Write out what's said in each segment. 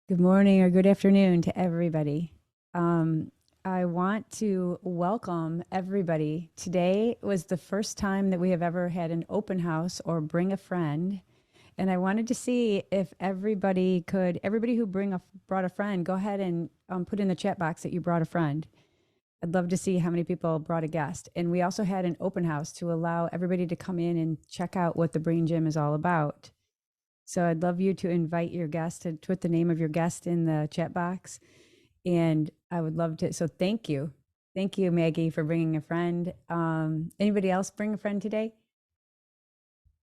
Good morning or good afternoon to everybody. I want to welcome everybody. Today was the first time that we have ever had an open house or bring a friend. And I wanted to see if everybody who brought a friend, go ahead and put in the chat box that you brought a friend. I'd love to see how many people brought a guest. And we also had an open house to allow everybody to come in and check out what the Brain Gym is all about. So I'd love you to invite your guest to put the name of your guest in the chat box. And I would love to. So thank you. Thank you, Maggie, for bringing a friend. Anybody else bring a friend today?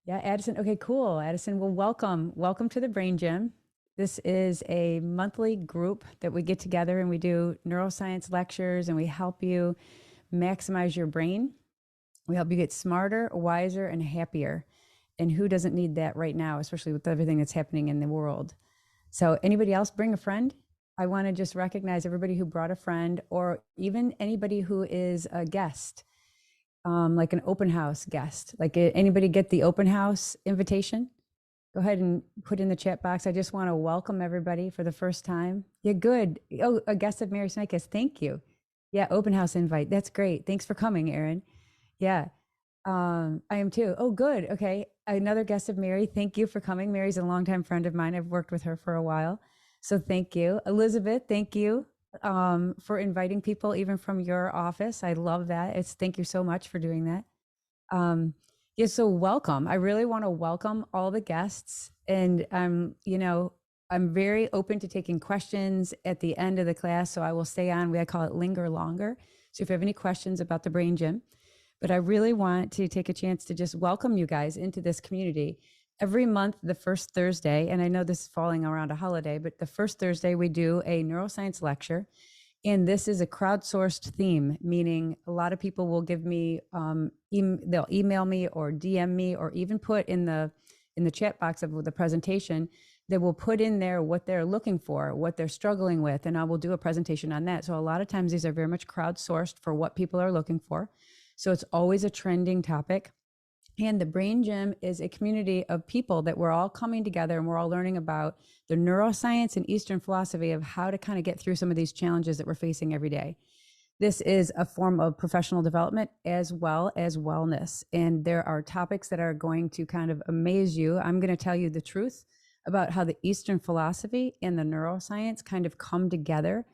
Yeah, Addison. Okay, cool. Addison, well, welcome. Welcome to the Brain Gym. This is a monthly group that we get together and we do neuroscience lectures and we help you maximize your brain. We help you get smarter, wiser, and happier. And who doesn't need that right now, especially with everything that's happening in the world? So, anybody else bring a friend? I want to just recognize everybody who brought a friend, or even anybody who is a guest, like an open house guest. Like, anybody get the open house invitation? Go ahead and put in the chat box. I just want to welcome everybody for the first time. Yeah, good. Oh, a guest of Mary Snykes. Thank you. Yeah, open house invite. That's great. Thanks for coming, Erin. Yeah. I am too. Oh, good. Okay. Another guest of Mary. Thank you for coming. Mary's a longtime friend of mine. I've worked with her for a while. So thank you. Elizabeth, thank you for inviting people even from your office. I love that. Thank you so much for doing that. Yeah, so welcome. I really want to welcome all the guests. And I'm very open to taking questions at the end of the class. So I will stay on. I call it linger longer. So if you have any questions about the Brain Gym, but I really want to take a chance to just welcome you guys into this community. Every month, the first Thursday, and I know this is falling around a holiday, but the first Thursday we do a neuroscience lecture. And this is a crowdsourced theme, meaning a lot of people will give me, they'll email me or DM me, or even put in the chat box of the presentation, they will put in there what they're looking for, what they're struggling with, and I will do a presentation on that. So a lot of times these are very much crowdsourced for what people are looking for. So it's always a trending topic. And the Brain Gym is a community of people that we're all coming together and we're all learning about the neuroscience and Eastern philosophy of how to kind of get through some of these challenges that we're facing every day. This is a form of professional development as well as wellness. And there are topics that are going to kind of amaze you. I'm going to tell you the truth about how the Eastern philosophy and the neuroscience kind of come together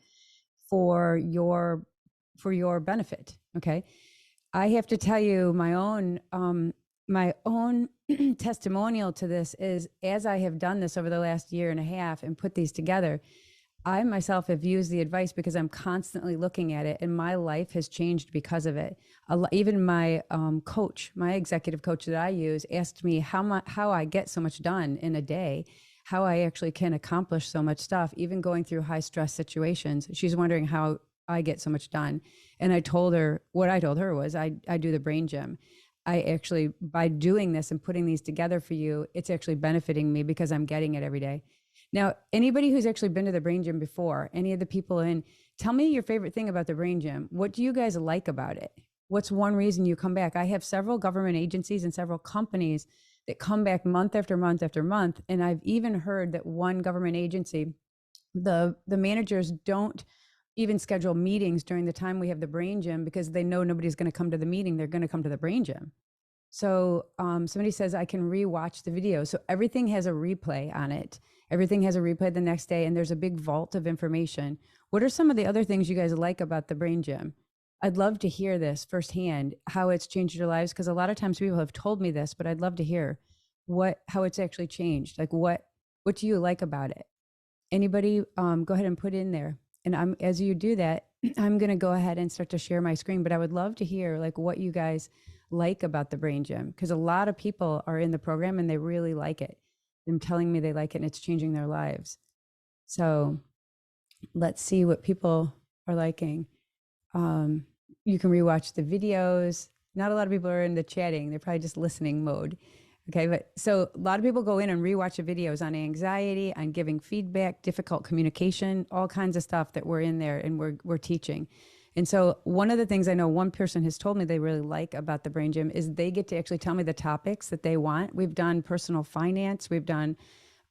for your benefit. Okay. I have to tell you my own testimonial to this is, as I have done this over the last year and a half and put these together, I myself have used the advice because I'm constantly looking at it and my life has changed because of it. Even my coach, my executive coach that I use, asked me how I get so much done in a day, how I actually can accomplish so much stuff, even going through high stress situations. She's wondering how I get so much done. And I told her, what I told her was, I do the Brain Gym. I actually, by doing this and putting these together for you, it's actually benefiting me because I'm getting it every day. Now, anybody who's actually been to the Brain Gym before, any of the people in, tell me your favorite thing about the Brain Gym. What do you guys like about it? What's one reason you come back? I have several government agencies and several companies that come back month after month after month. And I've even heard that one government agency, the managers don't even schedule meetings during the time we have the Brain Gym because they know nobody's going to come to the meeting. They're going to come to the Brain Gym. So somebody says I can rewatch the video. So everything has a replay on it. Everything has a replay the next day, and there's a big vault of information. What are some of the other things you guys like about the Brain Gym? I'd love to hear this firsthand, how it's changed your lives, because a lot of times people have told me this, but I'd love to hear how it's actually changed. Like what do you like about it? Anybody, go ahead and put in there. And as you do that, I'm going to go ahead and start to share my screen, but I would love to hear like what you guys like about the Brain Gym, because a lot of people are in the program and they really like it. They're telling me they like it and it's changing their lives. So let's see what people are liking. You can rewatch the videos. Not a lot of people are in the chatting. They're probably just listening mode. Okay, but so a lot of people go in and rewatch the videos on anxiety, on giving feedback, difficult communication, all kinds of stuff that we're in there and we're teaching. And so one of the things I know one person has told me they really like about the Brain Gym is they get to actually tell me the topics that they want. We've done personal finance, we've done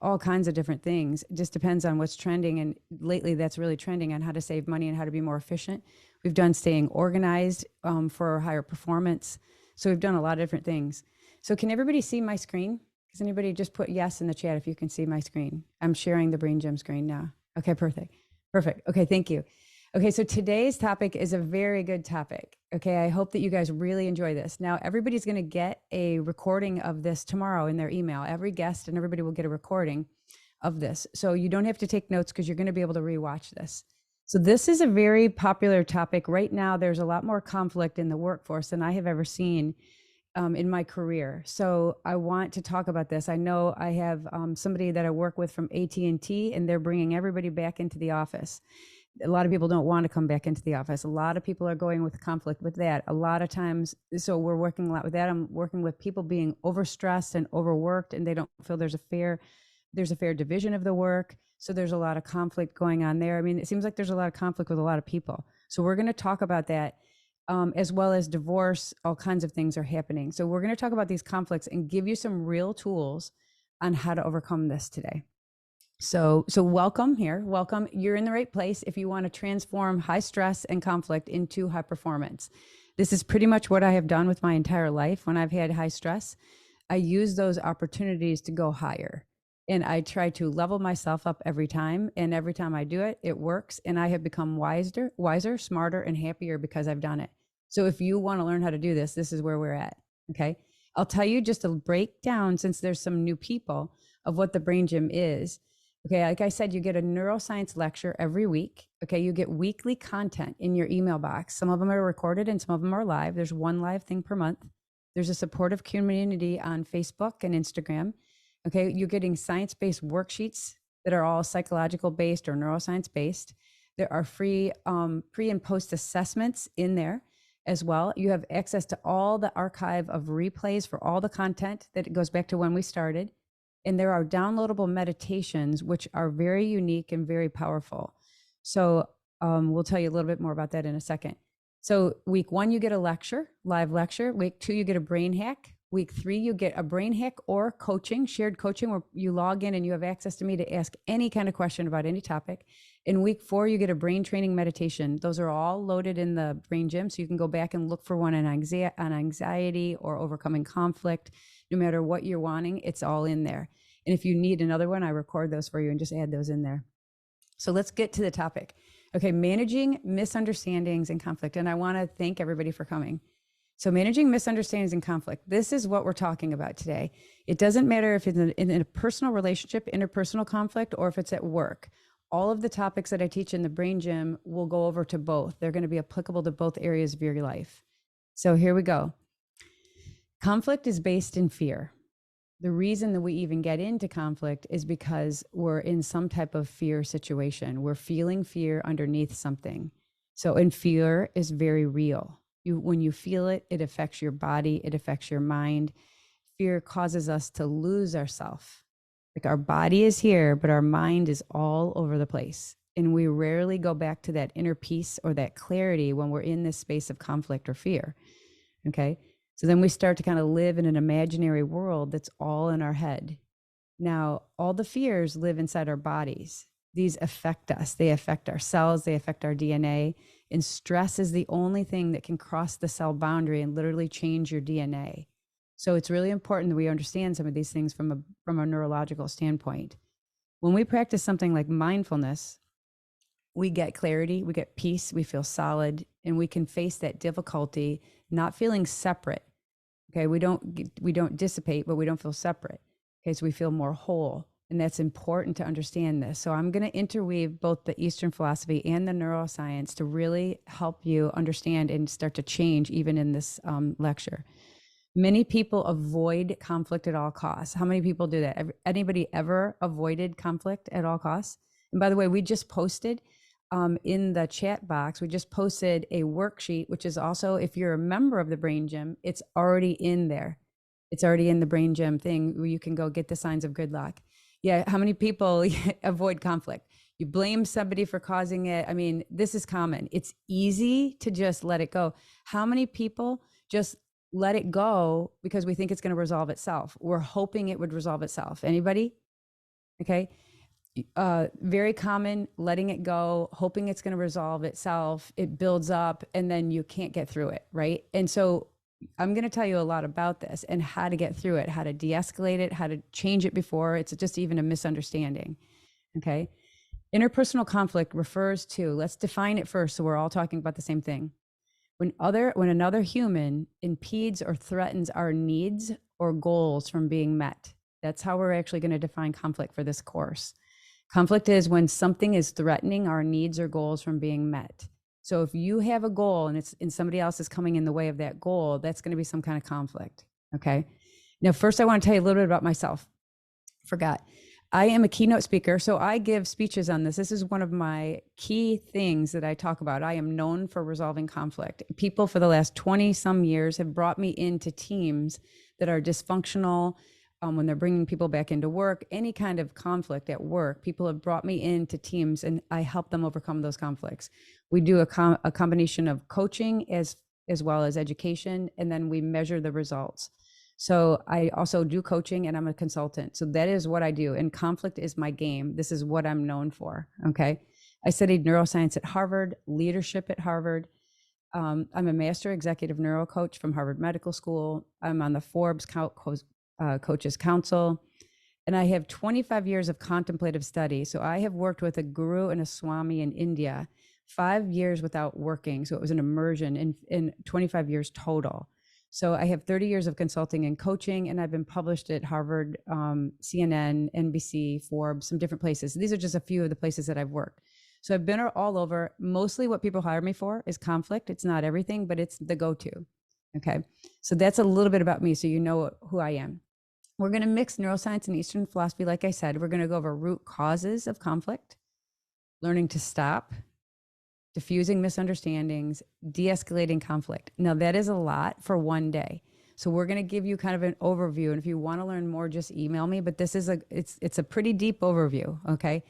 all kinds of different things. It just depends on what's trending. And lately, that's really trending on how to save money and how to be more efficient. We've done staying organized for higher performance. So we've done a lot of different things. So can everybody see my screen? Does anybody just put yes in the chat if you can see my screen? I'm sharing the Brain Gym screen now. Okay, perfect. Perfect. Okay, thank you. Okay, so today's topic is a very good topic. Okay, I hope that you guys really enjoy this. Now, everybody's going to get a recording of this tomorrow in their email. Every guest and everybody will get a recording of this. So you don't have to take notes because you're going to be able to rewatch this. So this is a very popular topic. Right now, there's a lot more conflict in the workforce than I have ever seen in my career. So I want to talk about this. I know I have somebody that I work with from AT&T, and they're bringing everybody back into the office. A lot of people don't want to come back into the office. A lot of people are going with conflict with that. A lot of times, so we're working a lot with that. I'm working with people being overstressed and overworked, and they don't feel there's a fair division of the work. So there's a lot of conflict going on there. I mean, it seems like there's a lot of conflict with a lot of people. So we're going to talk about that, as well as divorce. All kinds of things are happening. So we're going to talk about these conflicts and give you some real tools on how to overcome this today. So welcome here. Welcome. You're in the right place if you want to transform high stress and conflict into high performance. This is pretty much what I have done with my entire life. When I've had high stress, I use those opportunities to go higher. And I try to level myself up every time. And every time I do it, it works. And I have become wiser, smarter, and happier because I've done it. So if you want to learn how to do this, this is where we're at. Okay. I'll tell you just a breakdown, since there's some new people, of what the Brain Gym is. Okay, like I said, you get a neuroscience lecture every week. Okay, you get weekly content in your email box. Some of them are recorded and some of them are live. There's one live thing per month. There's a supportive community on Facebook and Instagram. Okay, you're getting science-based worksheets that are all psychological based or neuroscience based. There are free pre and post assessments in there as well. You have access to all the archive of replays for all the content that goes back to when we started. And there are downloadable meditations, which are very unique and very powerful. So we'll tell you a little bit more about that in a second. So week 1, you get a lecture, live lecture. Week 2, you get a brain hack. Week 3, you get a brain hack or coaching, shared coaching, where you log in and you have access to me to ask any kind of question about any topic. In week 4, you get a brain training meditation. Those are all loaded in the Brain Gym. So you can go back and look for one on anxiety or overcoming conflict. No matter what you're wanting, it's all in there. And if you need another one, I record those for you and just add those in there. So let's get to the topic. Okay, managing misunderstandings and conflict. And I want to thank everybody for coming. So managing misunderstandings and conflict, this is what we're talking about today. It doesn't matter if it's in a personal relationship, interpersonal conflict, or if it's at work. All of the topics that I teach in the Brain Gym will go over to both. They're going to be applicable to both areas of your life. So here we go. Conflict is based in fear. The reason that we even get into conflict is because we're in some type of fear situation. We're feeling fear underneath something. So, and fear is very real. When you feel it, it affects your body, it affects your mind. Fear causes us to lose ourselves. Like, our body is here, but our mind is all over the place. And we rarely go back to that inner peace or that clarity when we're in this space of conflict or fear. Okay. So then we start to kind of live in an imaginary world that's all in our head. Now, all the fears live inside our bodies. These affect us. They affect our cells. They affect our DNA. And stress is the only thing that can cross the cell boundary and literally change your DNA. So it's really important that we understand some of these things from a neurological standpoint. When we practice something like mindfulness, we get clarity, we get peace, we feel solid, and we can face that difficulty not feeling separate. Okay, we don't dissipate, but we don't feel separate. Okay, so we feel more whole, and that's important to understand this. So I'm going to interweave both the Eastern philosophy and the neuroscience to really help you understand and start to change even in this lecture. Many people avoid conflict at all costs. How many people do that? Anybody ever avoided conflict at all costs? And by the way, we just posted in the chat box, we just posted a worksheet, which is also, if you're a member of the Brain Gym, it's already in there. It's already in the Brain Gym thing where you can go get the signs of gridlock. Yeah, how many people avoid conflict? You blame somebody for causing it. I mean, this is common. It's easy to just let it go. How many people just let it go because we think it's going to resolve itself? We're hoping it would resolve itself. Anybody? Okay. Very common, letting it go, hoping it's going to resolve itself. It builds up and then you can't get through it. Right. And so I'm going to tell you a lot about this and how to get through it, how to de-escalate it, how to change it before it's just even a misunderstanding. Okay. Interpersonal conflict refers to, let's define it first so we're all talking about the same thing. When another human impedes or threatens our needs or goals from being met. That's how we're actually going to define conflict for this course. Conflict is when something is threatening our needs or goals from being met. So if you have a goal and somebody else is coming in the way of that goal, that's going to be some kind of conflict. Okay. Now, first, I want to tell you a little bit about myself. Forgot. I am a keynote speaker, so I give speeches on this. This is one of my key things that I talk about. I am known for resolving conflict. People for the last 20 some years have brought me into teams that are dysfunctional. When they're bringing people back into work, any kind of conflict at work, people have brought me into teams and I help them overcome those conflicts. We do a combination of coaching as well as education, and then we measure the results. So I also do coaching and I'm a consultant. So that is what I do. And conflict is my game. This is what I'm known for. Okay. I studied neuroscience at Harvard, leadership at Harvard. I'm a master executive neuro coach from Harvard Medical School. I'm on the Forbes Coaches Council. And I have 25 years of contemplative study. So I have worked with a guru and a swami in India, 5 years without working. So it was an immersion in 25 years total. So I have 30 years of consulting and coaching, and I've been published at Harvard, CNN, NBC, Forbes, some different places. These are just a few of the places that I've worked. So I've been all over. Mostly what people hire me for is conflict. It's not everything, but it's the go-to. Okay. So that's a little bit about me, so you know who I am. We're going to mix neuroscience and Eastern philosophy. Like I said, we're going to go over root causes of conflict, learning to stop, diffusing misunderstandings, de-escalating conflict. Now that is a lot for one day. So we're going to give you kind of an overview. And if you want to learn more, just email me, but this is it's a pretty deep overview. Okay.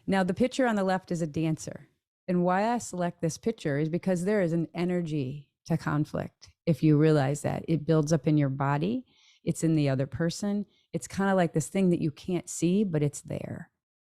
Now the picture on the left is a dancer. And why I select this picture is because there is an energy to conflict. If you realize that it builds up in your body, it's in the other person. It's kind of like this thing that you can't see, but it's there.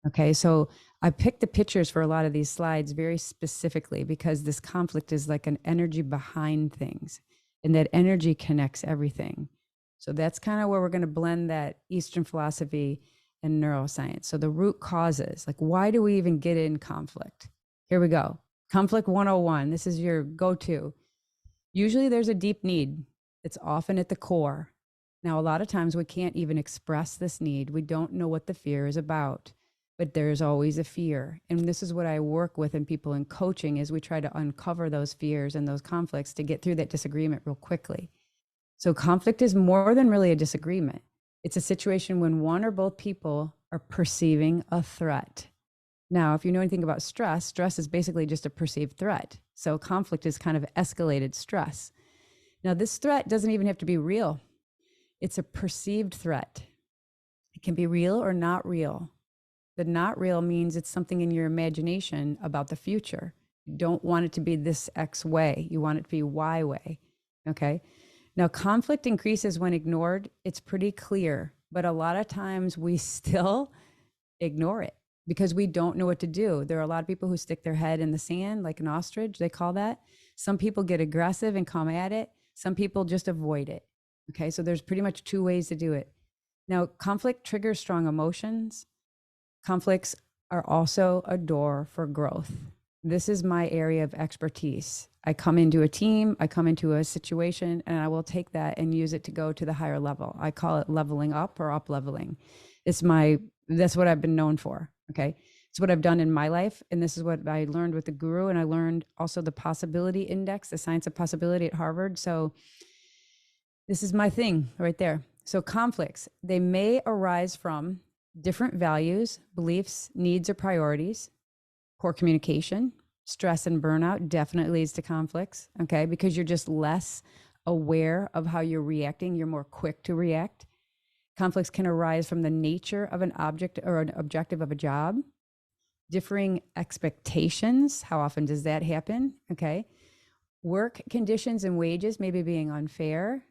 Okay, so I picked the pictures for a lot of these slides very specifically because this conflict is like an energy behind things, and that energy connects everything. So that's kind of where we're going to blend that Eastern philosophy and neuroscience. So the root causes, like why do we even get in conflict? Here we go. Conflict 101. This is your go-to. Usually there's a deep need. It's often at the core. Now, a lot of times we can't even express this need. We don't know what the fear is about. But there's always a fear. And this is what I work with in people in coaching is we try to uncover those fears and those conflicts to get through that disagreement real quickly. So conflict is more than really a disagreement. It's a situation when one or both people are perceiving a threat. Now, if you know anything about stress, stress is basically just a perceived threat. So conflict is kind of escalated stress. Now, this threat doesn't even have to be real. It's a perceived threat. It can be real or not real. The not real means it's something in your imagination about the future. You don't want it to be this X way. You want it to be Y way. Okay. Now, conflict increases when ignored. It's pretty clear, but a lot of times we still ignore it because we don't know what to do. There are a lot of people who stick their head in the sand like an ostrich, they call that. Some people get aggressive and come at it. Some people just avoid it. Okay. So there's pretty much two ways to do it. Now, conflict triggers strong emotions. Conflicts are also a door for growth. This is my area of expertise. I come into a team, I come into a situation, and I will take that and use it to go to the higher level. I call it leveling up or up leveling. That's what I've been known for. Okay. It's what I've done in my life. And this is what I learned with the guru. And I learned also the possibility index, the science of possibility at Harvard. So this is my thing right there. So conflicts, they may arise from different values, beliefs, needs, or priorities, poor communication, stress and burnout definitely leads to conflicts, okay? Because you're just less aware of how you're reacting. You're more quick to react. Conflicts can arise from the nature of an object or an objective of a job, differing expectations. How often does that happen? Okay. Work conditions and wages maybe being unfair,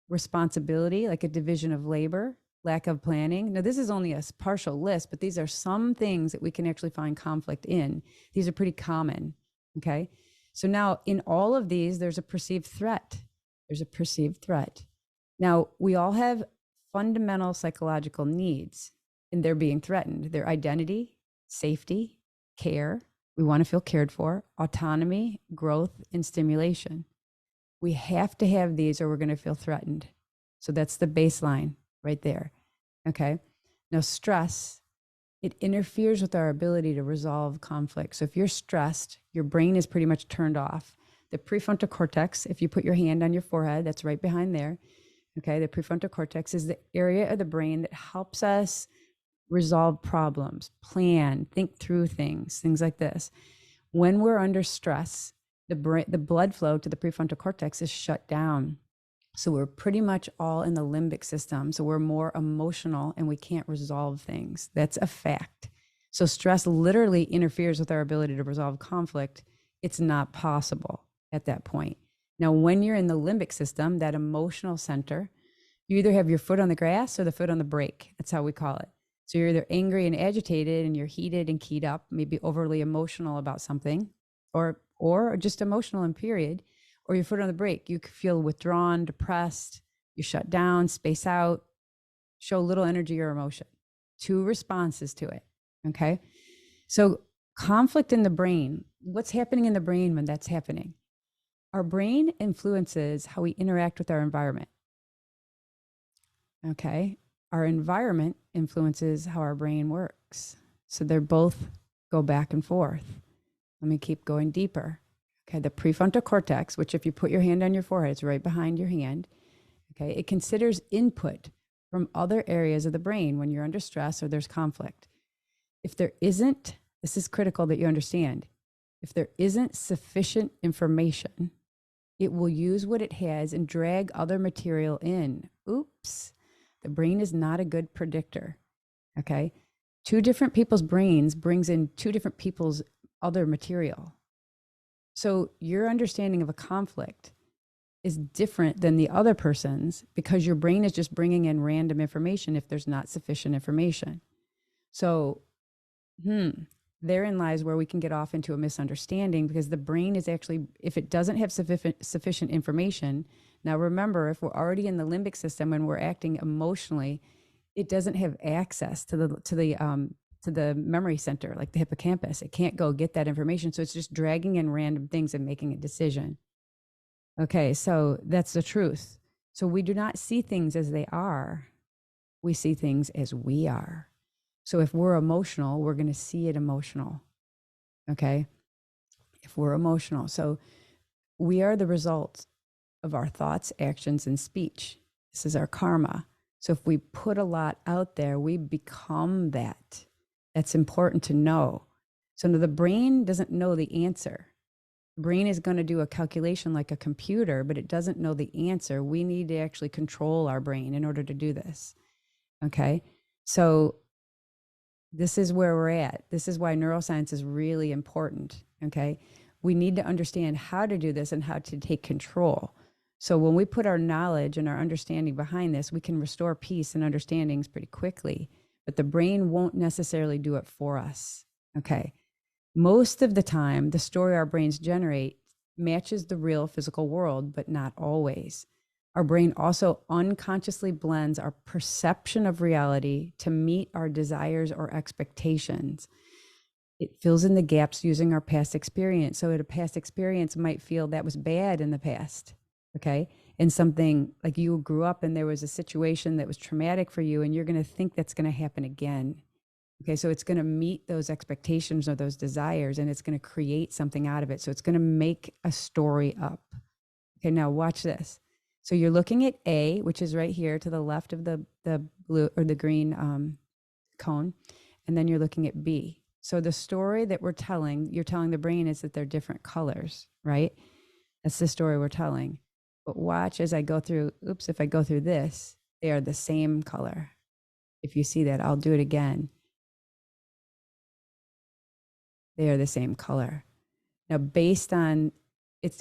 responsibility, like a division of labor, lack of planning. Now, this is only a partial list, but these are some things that we can actually find conflict in. These are pretty common. Okay. So now in all of these, there's a perceived threat. There's a perceived threat. Now, we all have fundamental psychological needs, and they're being threatened. Their identity, safety, care. We want to feel cared for, autonomy, growth, and stimulation. We have to have these or we're going to feel threatened. So that's the baseline right there. Okay. Now, stress, it interferes with our ability to resolve conflict. So if you're stressed, your brain is pretty much turned off. The prefrontal cortex, if you put your hand on your forehead, that's right behind there. Okay. The prefrontal cortex is the area of the brain that helps us resolve problems, plan, think through things like this. When we're under stress, the blood flow to the prefrontal cortex is shut down. So we're pretty much all in the limbic system. So we're more emotional and we can't resolve things. That's a fact. So stress literally interferes with our ability to resolve conflict. It's not possible at that point. Now, when you're in the limbic system, that emotional center, you either have your foot on the grass or the foot on the brake. That's how we call it. So you're either angry and agitated and you're heated and keyed up, maybe overly emotional about something, or just emotional in period, or your foot on the brake. You feel withdrawn, depressed, you shut down, space out, show little energy or emotion. Two responses to it. Okay. So conflict in the brain, what's happening in the brain when that's happening? Our brain influences how we interact with our environment. Okay. Our environment influences how our brain works. So they're both go back and forth. Let me keep going deeper. Okay, the prefrontal cortex, which if you put your hand on your forehead, it's right behind your hand. Okay, it considers input from other areas of the brain when you're under stress or there's conflict. If there isn't, this is critical that you understand, if there isn't sufficient information, it will use what it has and drag other material in. Oops, the brain is not a good predictor. Okay, two different people's brains brings in two different people's other material. So your understanding of a conflict is different than the other person's because your brain is just bringing in random information if there's not sufficient information. So, therein lies where we can get off into a misunderstanding because the brain is actually, if it doesn't have sufficient information, now remember, if we're already in the limbic system and we're acting emotionally, it doesn't have access to the memory center, like the hippocampus. It can't go get that information. So it's just dragging in random things and making a decision. Okay, so that's the truth. So we do not see things as they are. We see things as we are. So if we're emotional, we're going to see it emotional. Okay, if we're emotional. So we are the result of our thoughts, actions, and speech. This is our karma. So if we put a lot out there, we become that. That's important to know. So the brain doesn't know the answer. The brain is going to do a calculation like a computer, but it doesn't know the answer. We need to actually control our brain in order to do this. Okay. So this is where we're at. This is why neuroscience is really important. Okay. We need to understand how to do this and how to take control. So when we put our knowledge and our understanding behind this, we can restore peace and understandings pretty quickly. But the brain won't necessarily do it for us. Okay. Most of the time, the story our brains generate matches the real physical world, but not always. Our brain also unconsciously blends our perception of reality to meet our desires or expectations. It fills in the gaps using our past experience. So a past experience might feel that was bad in the past. Okay. And something like you grew up and there was a situation that was traumatic for you, and you're going to think that's going to happen again. Okay. So it's going to meet those expectations or those desires, and it's going to create something out of it. So it's going to make a story up. Okay. Now watch this. So you're looking at A, which is right here to the left of the blue or the green cone. And then you're looking at B. So the story that you're telling the brain is that they're different colors, right? That's the story we're telling. But watch as I go through, if I go through this, they are the same color. If you see that, I'll do it again. They are the same color. Now, based on,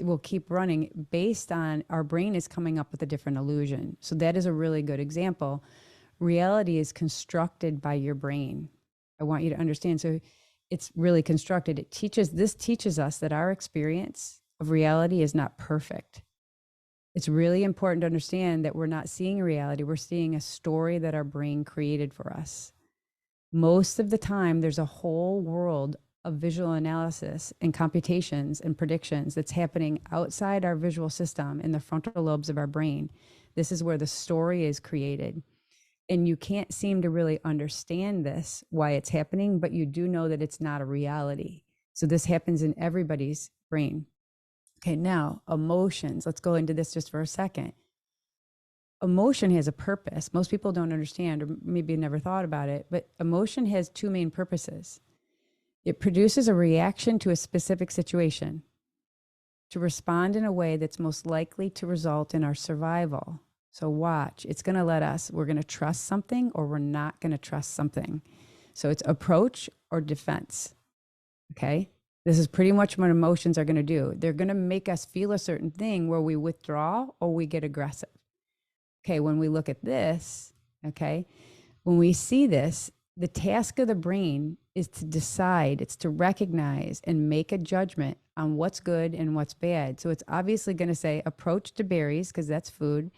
we'll keep running, based on our brain is coming up with a different illusion. So that is a really good example. reality is constructed by your brain. I want you to understand. So it's really constructed. This teaches us that our experience of reality is not perfect. It's really important to understand that we're not seeing a reality. We're seeing a story that our brain created for us. Most of the time, there's a whole world of visual analysis and computations and predictions that's happening outside our visual system in the frontal lobes of our brain. This is where the story is created. And you can't seem to really understand this, why it's happening, but you do know that it's not a reality. So this happens in everybody's brain. Okay, now emotions. Let's go into this just for a second. Emotion has a purpose. Most people don't understand, or maybe never thought about it, but emotion has two main purposes. It produces a reaction to a specific situation to respond in a way that's most likely to result in our survival. So watch, it's going to we're going to trust something or we're not going to trust something. So it's approach or defense. Okay. This is pretty much what emotions are going to do. They're going to make us feel a certain thing where we withdraw or we get aggressive. Okay. When we look at this, okay, when we see this, the task of the brain is to decide, it's to recognize and make a judgment on what's good and what's bad. So it's obviously going to say approach to berries because that's food,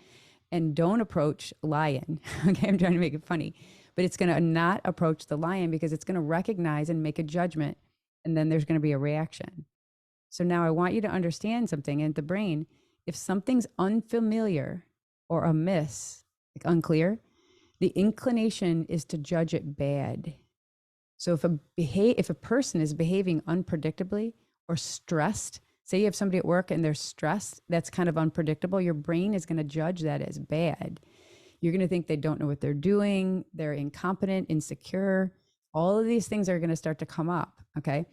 and don't approach lion. Okay, I'm trying to make it funny, but it's going to not approach the lion because it's going to recognize and make a judgment, and then there's going to be a reaction. So now I want you to understand something in the brain. If something's unfamiliar or amiss, like unclear, the inclination is to judge it bad. So if a person is behaving unpredictably or stressed, say you have somebody at work and they're stressed, that's kind of unpredictable, your brain is going to judge that as bad. You're going to think they don't know what they're doing, they're incompetent, insecure. All of these things are going to start to come up, okay?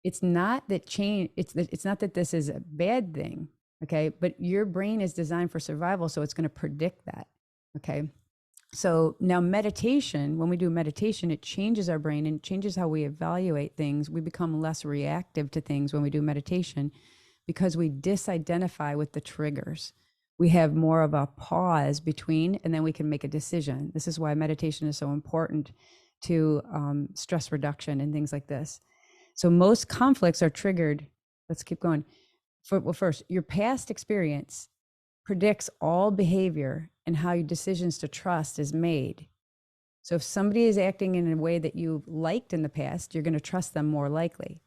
It's not that it's not that this is a bad thing, okay? But your brain is designed for survival, so it's going to predict that, okay? So now meditation, when we do meditation, it changes our brain and changes how we evaluate things. We become less reactive to things when we do meditation because we disidentify with the triggers. We have more of a pause between, and then we can make a decision. This is why meditation is so important to stress reduction and things like this. So most conflicts are triggered. Let's keep going. First, your past experience predicts all behavior and how your decisions to trust is made. So if somebody is acting in a way that you've liked in the past, you're going to trust them more likely.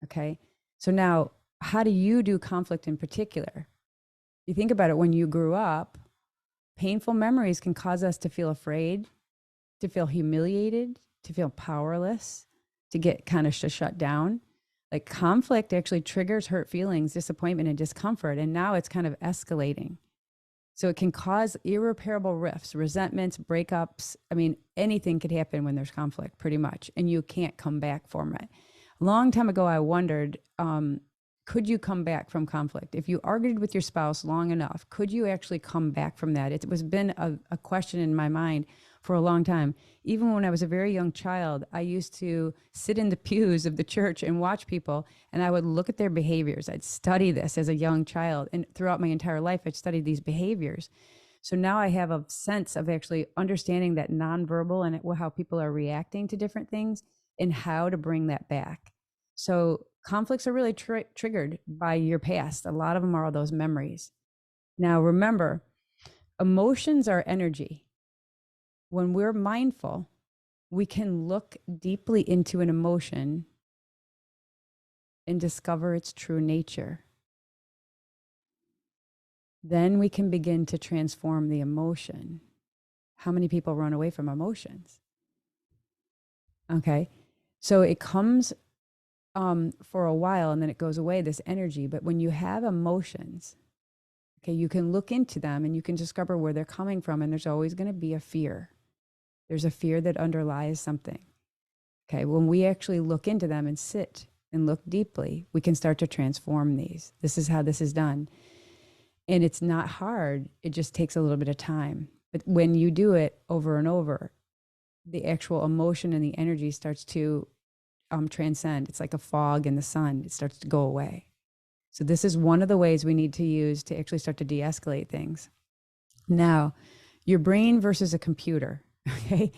Okay. So now, how do you do conflict in particular? You think about it, when you grew up, painful memories can cause us to feel afraid, to feel humiliated, to feel powerless, to get kind of shut down. Like conflict actually triggers hurt feelings, disappointment, and discomfort. And now it's kind of escalating. So it can cause irreparable rifts, resentments, breakups. I mean, anything could happen when there's conflict, pretty much, and you can't come back from it. A long time ago, I wondered, could you come back from conflict? If you argued with your spouse long enough, could you actually come back from that? It was been a question in my mind for a long time. Even when I was a very young child, I used to sit in the pews of the church and watch people, and I would look at their behaviors. I'd study this as a young child, and throughout my entire life, I'd studied these behaviors. So now I have a sense of actually understanding that nonverbal and how people are reacting to different things and how to bring that back. So conflicts are really triggered by your past. A lot of them are those memories. Now, remember, emotions are energy. When we're mindful, we can look deeply into an emotion and discover its true nature. Then we can begin to transform the emotion. How many people run away from emotions? Okay, so it comes for a while and then it goes away, this energy. But when you have emotions, okay, you can look into them and you can discover where they're coming from. And there's always going to be a fear. There's a fear that underlies something. Okay, when we actually look into them and sit and look deeply, we can start to transform these. This is how this is done. And it's not hard. It just takes a little bit of time. But when you do it over and over, the actual emotion and the energy starts to transcend. It's like a fog in the sun. It starts to go away. So this is one of the ways we need to use to actually start to de-escalate things. Now, Your brain versus a computer, okay?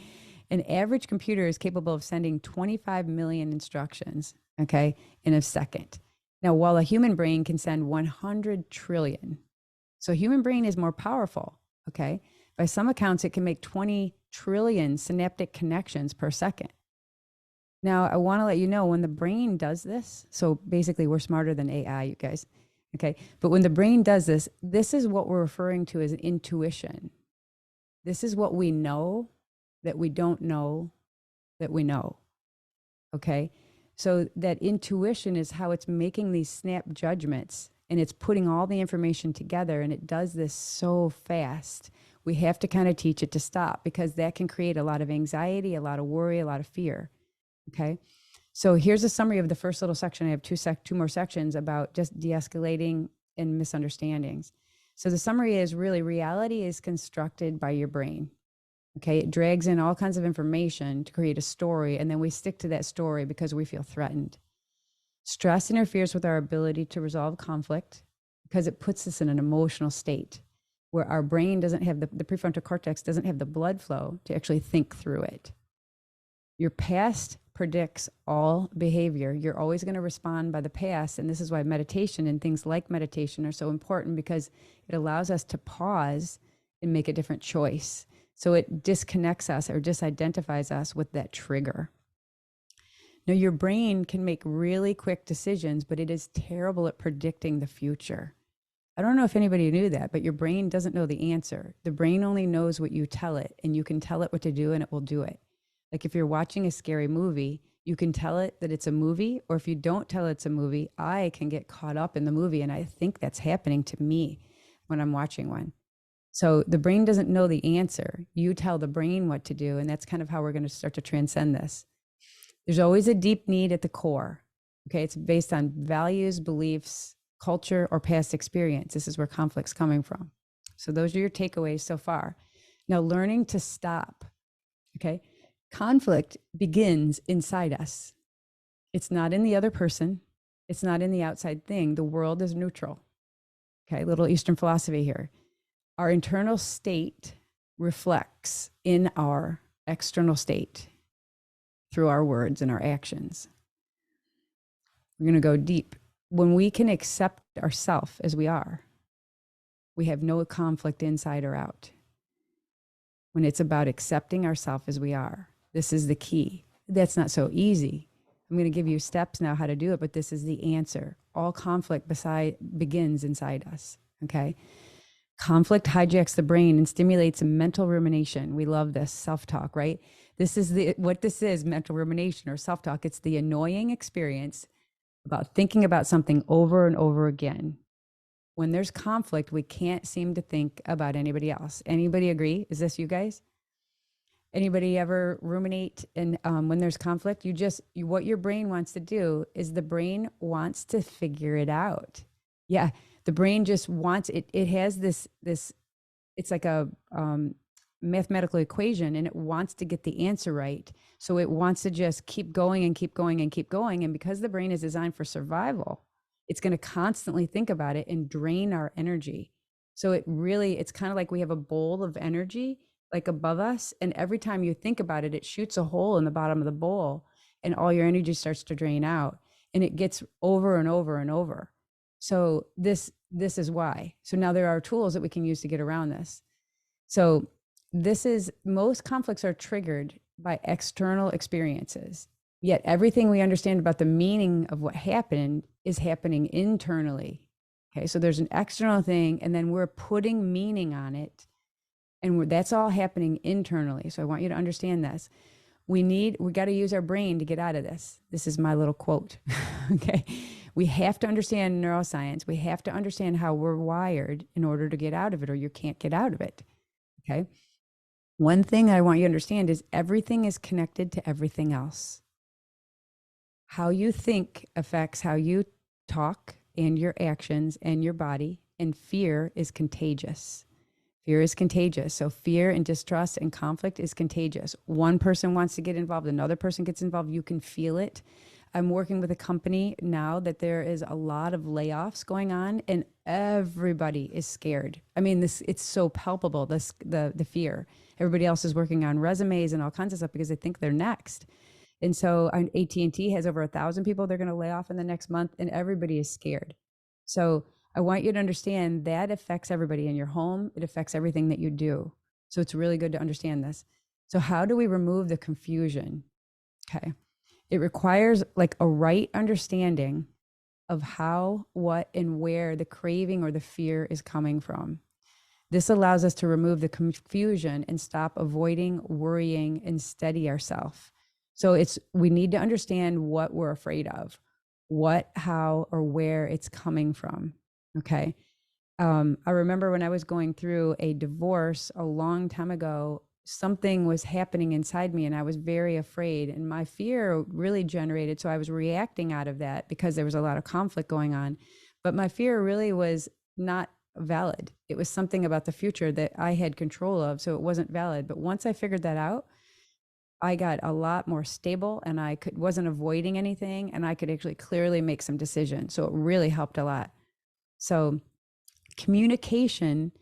An average computer is capable of sending 25 million instructions, okay, in a second. Now, while a human brain can send 100 trillion. So human brain is more powerful, okay? By some accounts, it can make 20 trillion synaptic connections per second. Now, I want to let you know when the brain does this, so basically we're smarter than AI, you guys, okay? But when the brain does this, this is what we're referring to as intuition. This is what we know that we don't know that we know, okay? So that intuition is how it's making these snap judgments, and it's putting all the information together, and it does this so fast. We have to kind of teach it to stop, because that can create a lot of anxiety, a lot of worry, a lot of fear. Okay. So here's a summary of the first little section. I have two more sections about just de-escalating and misunderstandings. So the summary is really reality is constructed by your brain. Okay. It drags in all kinds of information to create a story, and then we stick to that story because we feel threatened. Stress interferes with our ability to resolve conflict because it puts us in an emotional state where our brain doesn't have the prefrontal cortex doesn't have the blood flow to actually think through it. Your past predicts all behavior. You're always going to respond by the past. And this is why meditation and things like meditation are so important, because it allows us to pause and make a different choice. So it disconnects us or disidentifies us with that trigger. Now, your brain can make really quick decisions, but it is terrible at predicting the future. I don't know if anybody knew that, but your brain doesn't know the answer. The brain only knows what you tell it, and you can tell it what to do and it will do it. Like if you're watching a scary movie, you can tell it that it's a movie, or if you don't tell it it's a movie, I can get caught up in the movie. And I think that's happening to me when I'm watching one. So the brain doesn't know the answer. You tell the brain what to do. And that's kind of how we're going to start to transcend this. There's always a deep need at the core. Okay. It's based on values, beliefs, culture, or past experience. This is where conflict's coming from. So those are your takeaways so far. Now, learning to stop. Okay. Conflict begins inside us. It's not in the other person. It's not in the outside thing. The world is neutral. Okay, little Eastern philosophy here. Our internal state reflects in our external state through our words and our actions. We're going to go deep. When we can accept ourselves as we are, we have no conflict inside or out. When it's about accepting ourselves as we are, this is the key. That's not so easy. I'm going to give you steps now how to do it, but this is the answer. All conflict begins inside us, okay? Conflict hijacks the brain and stimulates mental rumination. We love this self-talk, right? This is what this is, mental rumination or self-talk. It's the annoying experience about thinking about something over and over again. When there's conflict, we can't seem to think about anybody else. Anybody agree? Is this you guys? Anybody ever ruminate? And when there's conflict, what your brain wants to do is the brain wants to figure it out. Yeah, the brain just wants it. It has this. It's like a mathematical equation, and it wants to get the answer right. So it wants to just keep going and keep going and keep going. And because the brain is designed for survival, it's going to constantly think about it and drain our energy. So it's kind of like we have a bowl of energy like above us, and every time you think about it, it shoots a hole in the bottom of the bowl, and all your energy starts to drain out, and it gets over and over and over. So this is why. So now there are tools that we can use to get around this. So most conflicts are triggered by external experiences, yet everything we understand about the meaning of what happened is happening internally. Okay, so there's an external thing, and then we're putting meaning on it. And that's all happening internally. So I want you to understand this. We got to use our brain to get out of this. This is my little quote. Okay. We have to understand neuroscience. We have to understand how we're wired in order to get out of it, or you can't get out of it. Okay. One thing I want you to understand is everything is connected to everything else. How you think affects how you talk and your actions and your body, and fear is contagious. Fear is contagious. So fear and distrust and conflict is contagious. One person wants to get involved, another person gets involved. You can feel it. I'm working with a company now that there is a lot of layoffs going on, and everybody is scared. I mean, it's so palpable, the fear. Everybody else is working on resumes and all kinds of stuff because they think they're next. And so AT&T has over 1,000 people they're going to lay off in the next month, and everybody is scared. So I want you to understand that affects everybody in your home. It affects everything that you do. So it's really good to understand this. So how do we remove the confusion? Okay. It requires like a right understanding of how, what, and where the craving or the fear is coming from. This allows us to remove the confusion and stop avoiding, worrying, and steady ourselves. So we need to understand what we're afraid of, what, how, or where it's coming from. Okay. I remember when I was going through a divorce a long time ago, something was happening inside me and I was very afraid, and my fear really generated. So I was reacting out of that because there was a lot of conflict going on. But my fear really was not valid. It was something about the future that I had control of. So it wasn't valid. But once I figured that out, I got a lot more stable and wasn't avoiding anything, and I could actually clearly make some decisions. So it really helped a lot. So communication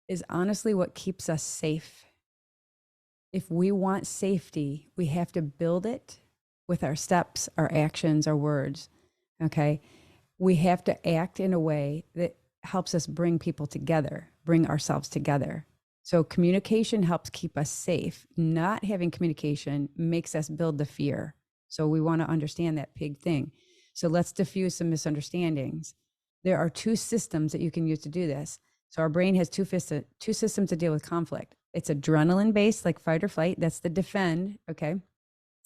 is honestly what keeps us safe. If we want safety, we have to build it with our steps, our actions, our words. Okay. We have to act in a way that helps us bring people together, bring ourselves together. So communication helps keep us safe. Not having communication makes us build the fear. So we want to understand that big thing. So let's diffuse some misunderstandings. There are two systems that you can use to do this. So our brain has two systems to deal with conflict. It's adrenaline based, like fight or flight. That's the defend. Okay.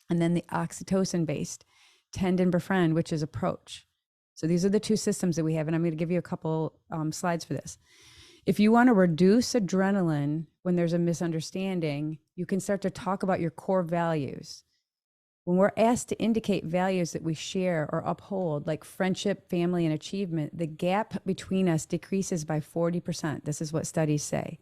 And then the oxytocin based, tend and befriend, which is approach. So these are the two systems that we have. And I'm going to give you a couple slides for this. If you want to reduce adrenaline when there's a misunderstanding, you can start to talk about your core values. When we're asked to indicate values that we share or uphold, like friendship, family, and achievement, the gap between us decreases by 40%. This is what studies say.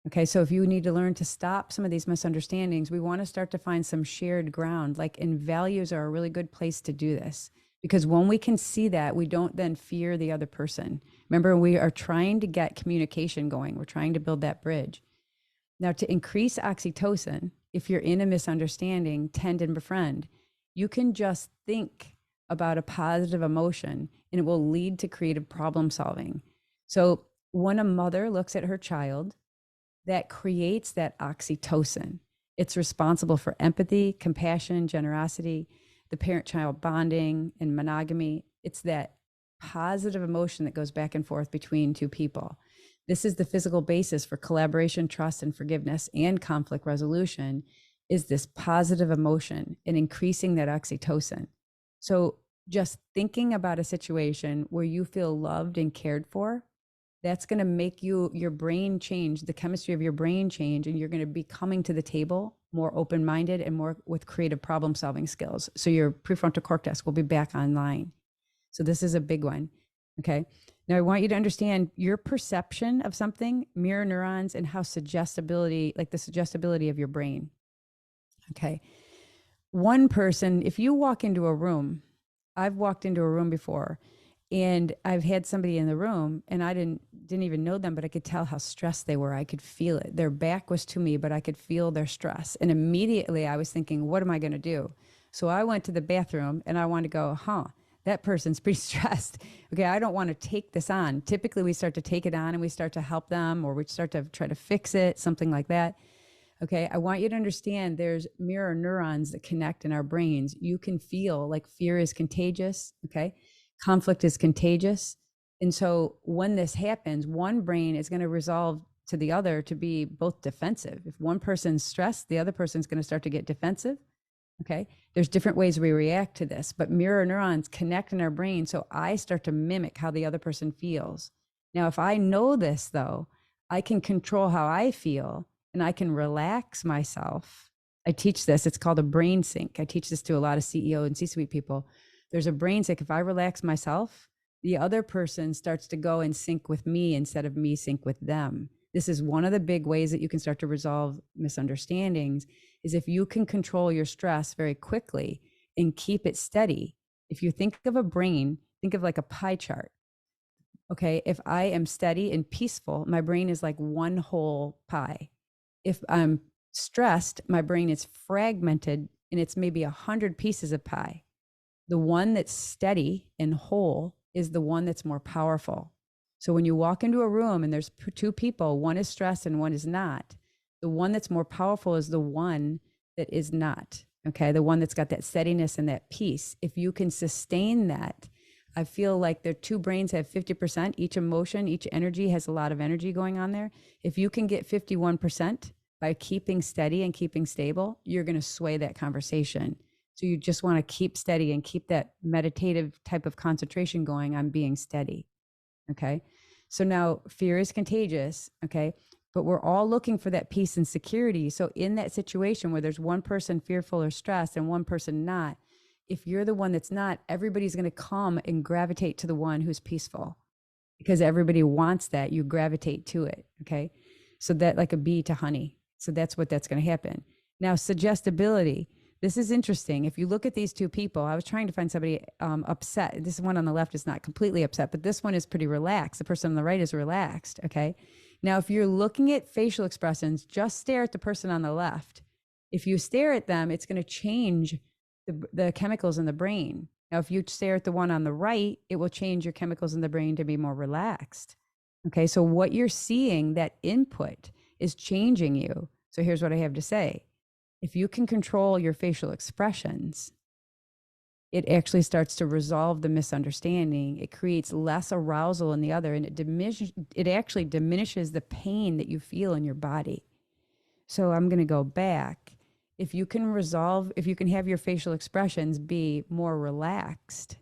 Okay, so if you need to learn to stop some of these misunderstandings, we want to start to find some shared ground, and values are a really good place to do this. Because when we can see that, we don't then fear the other person. Remember, we are trying to get communication going. We're trying to build that bridge. Now, to increase oxytocin, if you're in a misunderstanding, tend and befriend, you can just think about a positive emotion and it will lead to creative problem solving. So when a mother looks at her child, that creates that oxytocin. It's responsible for empathy, compassion, generosity, the parent-child bonding, and monogamy. It's that positive emotion that goes back and forth between two people. This is the physical basis for collaboration, trust, and forgiveness and conflict resolution, is this positive emotion and increasing that oxytocin. So just thinking about a situation where you feel loved and cared for, that's going to make your brain change, the chemistry of your brain change, and you're going to be coming to the table more open-minded and more with creative problem-solving skills. So your prefrontal cortex will be back online. So this is a big one. Okay. Now I want you to understand your perception of something, mirror neurons, and how suggestibility, like the suggestibility of your brain. Okay. One person, if you walk into a room, I've walked into a room before, and I've had somebody in the room and I didn't even know them, but I could tell how stressed they were. I could feel it. Their back was to me, but I could feel their stress. And immediately I was thinking, what am I going to do? So I went to the bathroom and I wanted to go, that person's pretty stressed. Okay, I don't want to take this on. Typically we start to take it on and we start to help them, or we start to try to fix it, something like that. Okay, I want you to understand there's mirror neurons that connect in our brains. You can feel like fear is contagious. Okay. Conflict is contagious. And so when this happens, one brain is going to resolve to the other to be both defensive. If one person's stressed, the other person's going to start to get defensive. Okay. There's different ways we react to this, but mirror neurons connect in our brain. So I start to mimic how the other person feels. Now, if I know this though, I can control how I feel and I can relax myself. I teach this. It's called a brain sync. I teach this to a lot of CEO and C-suite people. There's a brain sync. If I relax myself, the other person starts to go and sync with me instead of me sync with them. This is one of the big ways that you can start to resolve misunderstandings, is if you can control your stress very quickly and keep it steady. If you think of a brain, think of like a pie chart. Okay. If I am steady and peaceful, my brain is like one whole pie. If I'm stressed, my brain is fragmented and it's maybe 100 pieces of pie. The one that's steady and whole is the one that's more powerful. So when you walk into a room and there's two people, one is stressed and one is not, the one that's more powerful is the one that is not. Okay. The one that's got that steadiness and that peace. If you can sustain that, I feel like their two brains have 50%. Each emotion, each energy has a lot of energy going on there. If you can get 51% by keeping steady and keeping stable, you're going to sway that conversation. So you just want to keep steady and keep that meditative type of concentration going on being steady. Okay. So now fear is contagious. Okay. But we're all looking for that peace and security. So in that situation where there's one person fearful or stressed and one person not, if you're the one that's not, everybody's going to come and gravitate to the one who's peaceful because everybody wants that. You gravitate to it. Okay. So that like a bee to honey. So that's going to happen. Now, suggestibility. This is interesting. If you look at these two people, I was trying to find somebody upset. This one on the left is not completely upset, but this one is pretty relaxed. The person on the right is relaxed. Okay. Now, if you're looking at facial expressions, just stare at the person on the left. If you stare at them, it's going to change the chemicals in the brain. Now, if you stare at the one on the right, it will change your chemicals in the brain to be more relaxed. Okay. So what you're seeing, that input is changing you. So here's what I have to say. If you can control your facial expressions, it actually starts to resolve the misunderstanding. It creates less arousal in the other, and it actually diminishes the pain that you feel in your body. So I'm going to go back. If you can have your facial expressions be more relaxed,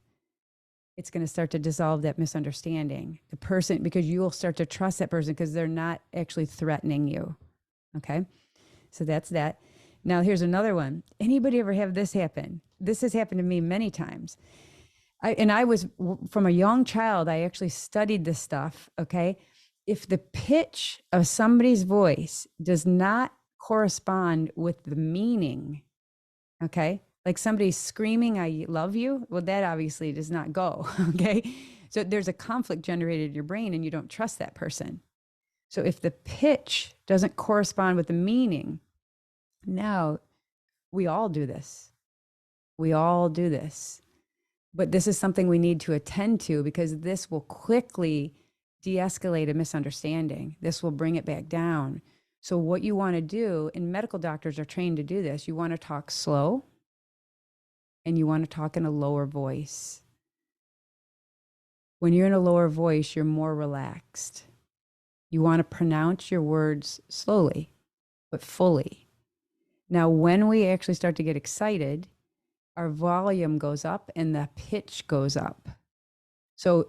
it's going to start to dissolve that misunderstanding. The person, because you will start to trust that person because they're not actually threatening you. Okay. So that's that. Now, here's another one. Anybody ever have this happen? This has happened to me many times. I was, from a young child, I actually studied this stuff, okay? If the pitch of somebody's voice does not correspond with the meaning, okay? Like somebody screaming, I love you. Well, that obviously does not go, okay? So there's a conflict generated in your brain and you don't trust that person. So if the pitch doesn't correspond with the meaning, now, we all do this. We all do this. But this is something we need to attend to because this will quickly de-escalate a misunderstanding. This will bring it back down. So what you want to do, and medical doctors are trained to do this, you want to talk slow and you want to talk in a lower voice. When you're in a lower voice, you're more relaxed. You want to pronounce your words slowly, but fully. Now, when we actually start to get excited, our volume goes up and the pitch goes up. So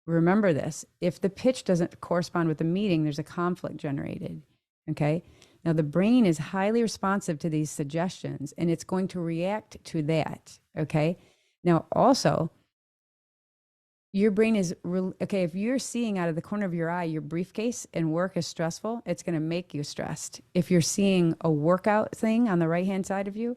remember this, if the pitch doesn't correspond with the meaning, there's a conflict generated, okay? Now, the brain is highly responsive to these suggestions and it's going to react to that, okay? Now, also, your brain is, okay, if you're seeing out of the corner of your eye, your briefcase and work is stressful, it's going to make you stressed. If you're seeing a workout thing on the right-hand side of you,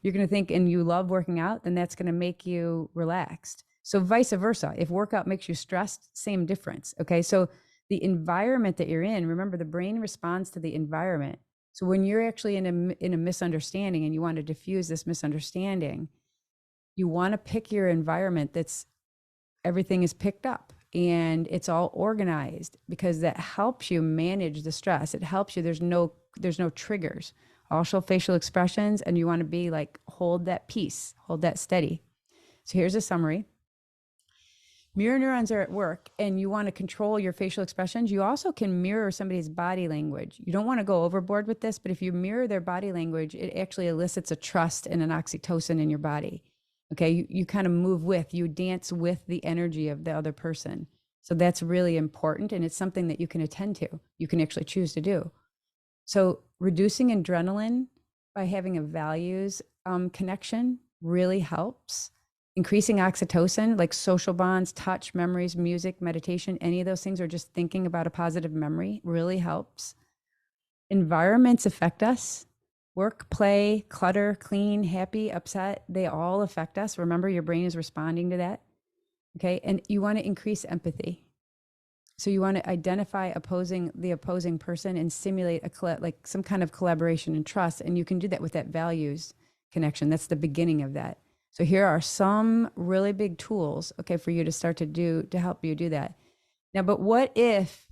you're going to think, and you love working out, then that's going to make you relaxed. So vice versa. If workout makes you stressed, same difference. Okay. So the environment that you're in, remember the brain responds to the environment. So when you're actually in a misunderstanding and you want to diffuse this misunderstanding, you want to pick your environment that's everything is picked up and it's all organized because that helps you manage the stress. It helps you. There's no triggers. Also facial expressions, and you want to be like, hold that peace, hold that steady. So here's a summary. Mirror neurons are at work and you want to control your facial expressions. You also can mirror somebody's body language. You don't want to go overboard with this, but if you mirror their body language, it actually elicits a trust and an oxytocin in your body. Okay, you kind of move with, you dance with the energy of the other person. So that's really important, and it's something that you can attend to. You can actually choose to do. So reducing adrenaline by having a values connection really helps. Increasing oxytocin, like social bonds, touch, memories, music, meditation, any of those things, or just thinking about a positive memory really helps. Environments affect us. Work, play, clutter, clean, happy, upset, they all affect us. Remember, your brain is responding to that. Okay. And you want to increase empathy. So you want to identify the opposing person and simulate like some kind of collaboration and trust. And you can do that with that values connection. That's the beginning of that. So here are some really big tools, okay, for you to start to do to help you do that. Now, but what if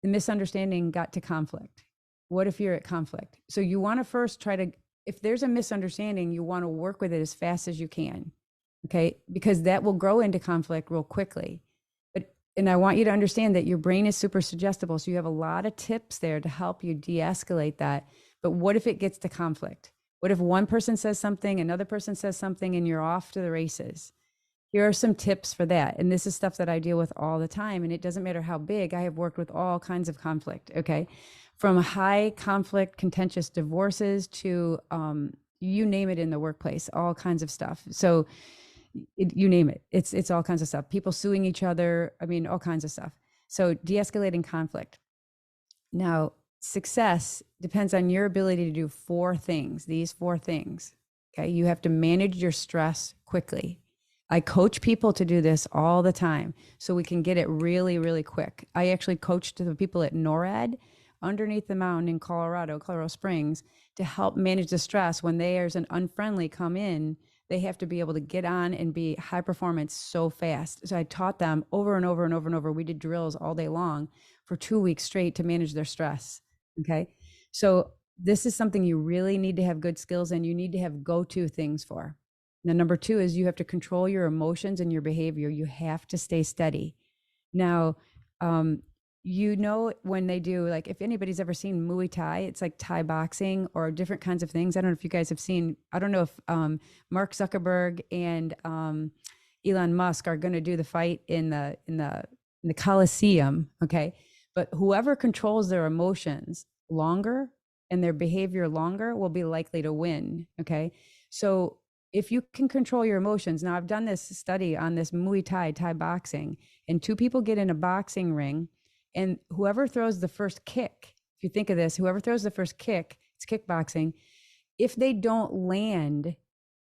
the misunderstanding got to conflict? What if you're at conflict? So you want to first try to, if there's a misunderstanding, you want to work with it as fast as you can, okay? Because that will grow into conflict real quickly. And I want you to understand that your brain is super suggestible. So you have a lot of tips there to help you de-escalate that. But what if it gets to conflict? What if one person says something, another person says something, and you're off to the races? Here are some tips for that. And this is stuff that I deal with all the time. And it doesn't matter how big, I have worked with all kinds of conflict, okay? From high conflict, contentious divorces to you name it in the workplace, all kinds of stuff. So you name it. It's all kinds of stuff. People suing each other. I mean, all kinds of stuff. So de-escalating conflict. Now, success depends on your ability to do these four things. Okay. You have to manage your stress quickly. I coach people to do this all the time so we can get it really, really quick. I actually coached the people at NORAD underneath the mountain in Colorado Springs, to help manage the stress when there's an unfriendly come in. They have to be able to get on and be high performance so fast. So I taught them over and over and over and over. We did drills all day long for 2 weeks straight to manage their stress. Okay. So this is something you really need to have good skills in. You need to have go-to things for. Now, number two is you have to control your emotions and your behavior. You have to stay steady. Now, you know, when they do, like, if anybody's ever seen Muay Thai, it's like Thai boxing or different kinds of things. I don't know if you guys have seen, I don't know if Mark Zuckerberg and Elon Musk are going to do the fight in the Coliseum. Okay. But whoever controls their emotions longer and their behavior longer will be likely to win. Okay. So if you can control your emotions, now I've done this study on this Muay Thai boxing, and two people get in a boxing ring, and whoever throws the first kick, if you think of this, whoever throws the first kick, it's kickboxing. If they don't land,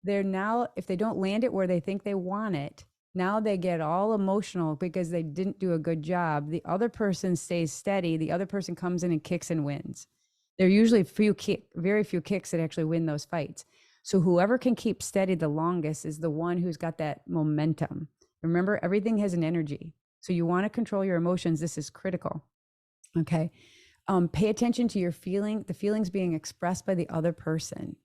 if they don't land it where they think they want it, now they get all emotional because they didn't do a good job. The other person stays steady. The other person comes in and kicks and wins. There are usually very few kicks that actually win those fights. So whoever can keep steady the longest is the one who's got that momentum. Remember, everything has an energy. So you want to control your emotions. This is critical. Okay. Pay attention to the feelings being expressed by the other person.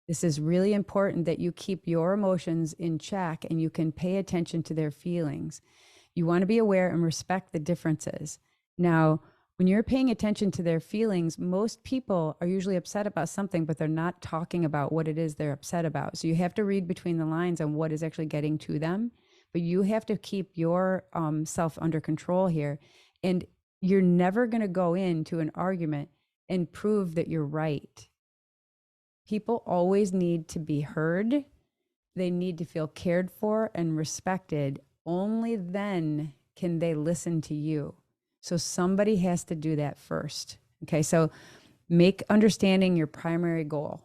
This is really important that you keep your emotions in check and you can pay attention to their feelings. You want to be aware and respect the differences. Now, when you're paying attention to their feelings, most people are usually upset about something, but they're not talking about what it is they're upset about. So you have to read between the lines on what is actually getting to them. But you have to keep your self under control here. And you're never going to go into an argument and prove that you're right. People always need to be heard. They need to feel cared for and respected. Only then can they listen to you. So somebody has to do that first. Okay, so make understanding your primary goal.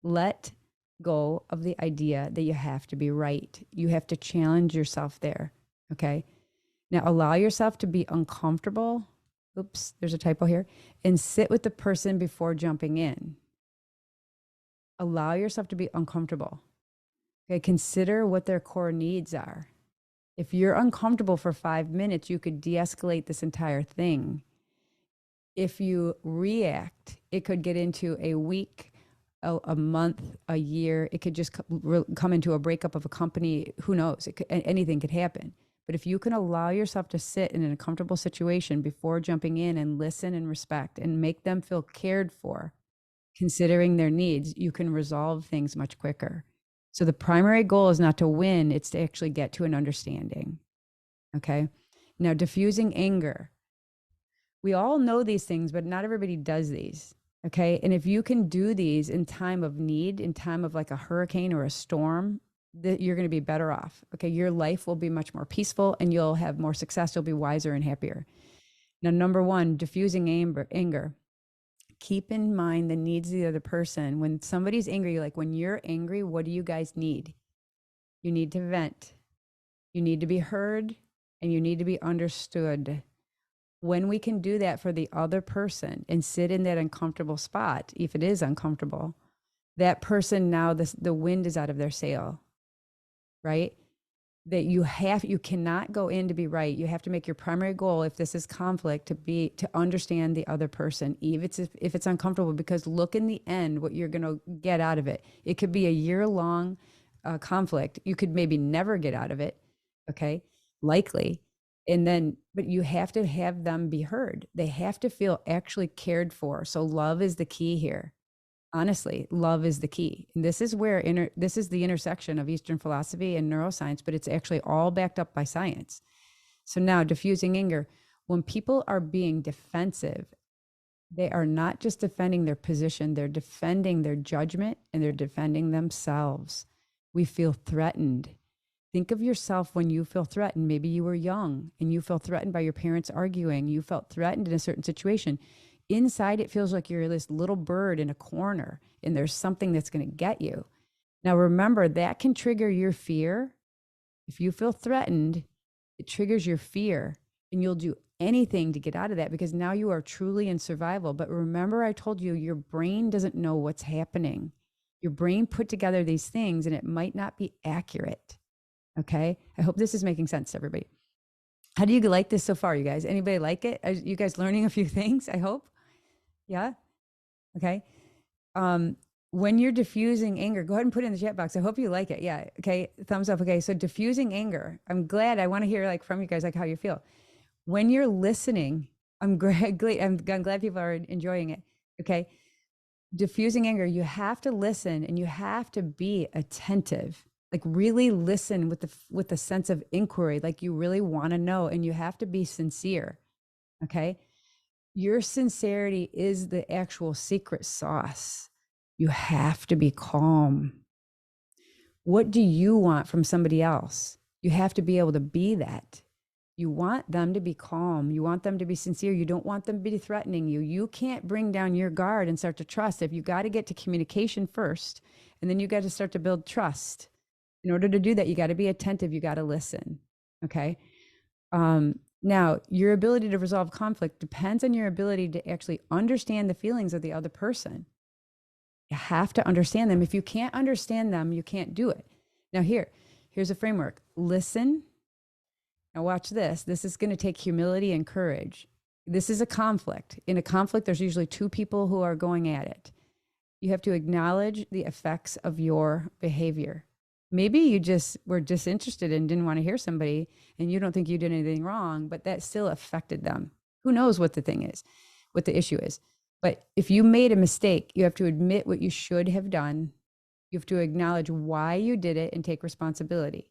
Let go of the idea that you have to be right. You have to challenge yourself there. Okay. Now allow yourself to be uncomfortable. Oops, there's a typo here. And sit with the person before jumping in. Allow yourself to be uncomfortable. Okay. Consider what their core needs are. If you're uncomfortable for 5 minutes, you could de-escalate this entire thing. If you react, it could get into a week, a month, a year. It could just come into a breakup of a company. Who knows? Anything could happen. But if you can allow yourself to sit in a comfortable situation before jumping in and listen and respect and make them feel cared for, considering their needs, you can resolve things much quicker. So the primary goal is not to win, it's to actually get to an understanding. Okay. Now, diffusing anger. We all know these things, but not everybody does these. Okay. And if you can do these in time of need, in time of like a hurricane or a storm, that you're going to be better off. Okay. Your life will be much more peaceful and you'll have more success. You'll be wiser and happier. Now, number one, diffusing anger. keep in mind the needs of the other person. When somebody's angry, like when you're angry, what do you guys need? You need to vent. You need to be heard and you need to be understood. When we can do that for the other person and sit in that uncomfortable spot, if it is uncomfortable, that person now the wind is out of their sail, right? That you cannot go in to be right. You have to make your primary goal, if this is conflict, to understand the other person, even if it's uncomfortable, because look in the end what you're going to get out of it. It could be a year-long conflict. You could maybe never get out of it. Okay. Likely. And then, but you have to have them be heard. They have to feel actually cared for. So love is the key here. Honestly, love is the key. And this is where this is the intersection of Eastern philosophy and neuroscience, but it's actually all backed up by science. So now, diffusing anger. When people are being defensive, they are not just defending their position, they're defending their judgment and they're defending themselves. We feel threatened. Think of yourself when you feel threatened. Maybe you were young and you felt threatened by your parents arguing. You felt threatened in a certain situation. Inside, it feels like you're this little bird in a corner and there's something that's going to get you. Now, remember, that can trigger your fear. If you feel threatened, it triggers your fear and you'll do anything to get out of that because now you are truly in survival. But remember, I told you, your brain doesn't know what's happening. Your brain put together these things and it might not be accurate. Okay. I hope this is making sense to everybody. How do you like this so far, you guys? Anybody like it? Are you guys learning a few things? I hope. Yeah. Okay. When you're diffusing anger, go ahead and put it in the chat box. I hope you like it. Yeah. Okay. Thumbs up. Okay. So diffusing anger. I'm glad. I want to hear like from you guys, like how you feel when you're listening. I'm glad. I'm glad people are enjoying it. Okay. Diffusing anger. You have to listen and you have to be attentive. Like really listen with the sense of inquiry. Like you really want to know, and you have to be sincere. Okay. Your sincerity is the actual secret sauce. You have to be calm. What do you want from somebody else? You have to be able to be that. You want them to be calm. You want them to be sincere. You don't want them to be threatening you. You can't bring down your guard and start to trust. If you got to get to communication first, and then you got to start to build trust. In order to do that, you got to be attentive. You got to listen. Okay. Now, your ability to resolve conflict depends on your ability to actually understand the feelings of the other person. You have to understand them. If you can't understand them, you can't do it. Now, here's a framework. Listen. Now, watch this. This is going to take humility and courage. This is a conflict. In a conflict, there's usually two people who are going at it. You have to acknowledge the effects of your behavior. Maybe you just were disinterested and didn't want to hear somebody and you don't think you did anything wrong, but that still affected them. Who knows what the thing is, what the issue is. But if you made a mistake, you have to admit what you should have done. You have to acknowledge why you did it and take responsibility.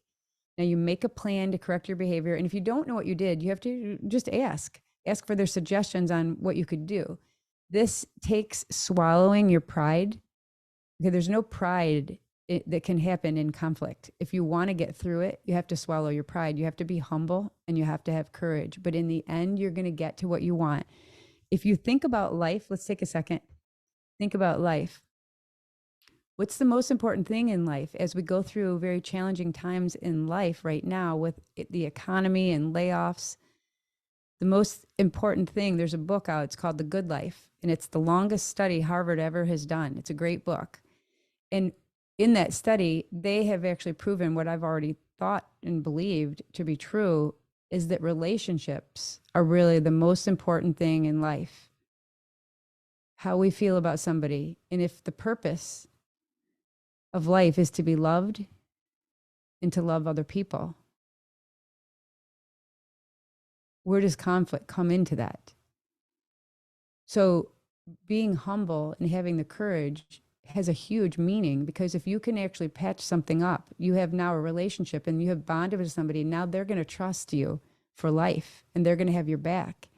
Now you make a plan to correct your behavior. And if you don't know what you did, you have to just ask for their suggestions on what you could do. This takes swallowing your pride. Okay, there's no pride that can happen in conflict. If you want to get through it, you have to swallow your pride. You have to be humble and you have to have courage. But in the end, you're going to get to what you want. If you think about life, let's take a second. Think about life. What's the most important thing in life as we go through very challenging times in life right now with the economy and layoffs? The most important thing, there's a book out, it's called The Good Life, and it's the longest study Harvard ever has done. It's a great book. And in that study, they have actually proven what I've already thought and believed to be true, is that relationships are really the most important thing in life. How we feel about somebody. And if the purpose of life is to be loved and to love other people, where does conflict come into that? So being humble and having the courage has a huge meaning, because if you can actually patch something up, you have now a relationship and you have bonded with somebody. Now they're going to trust you for life and they're going to have your back.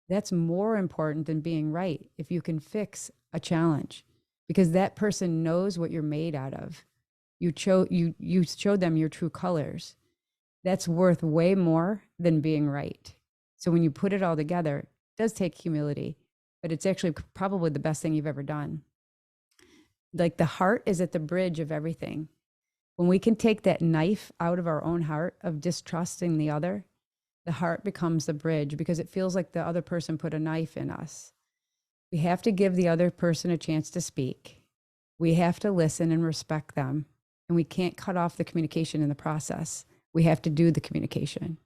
That's more important than being right. If you can fix a challenge, because that person knows what you're made out of. You showed them your true colors. That's worth way more than being right. So when you put it all together, it does take humility. but it's actually probably the best thing you've ever done. Like the heart is at the bridge of everything. When we can take that knife out of our own heart of distrusting the other, the heart becomes the bridge because it feels like the other person put a knife in us. We have to give the other person a chance to speak. We have to listen and respect them. And we can't cut off the communication in the process. We have to do the communication.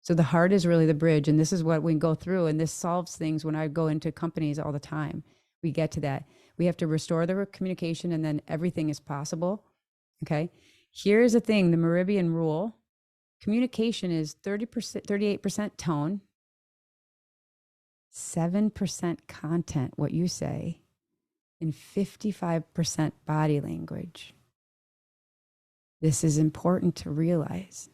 So the heart is really the bridge. And this is what we go through. And this solves things when I go into companies all the time. We get to that. We have to restore the communication and then everything is possible. Okay. Here's the thing, the Meridian rule. Communication is 30%, 38% tone, 7% content, what you say, and 55% body language. This is important to realize.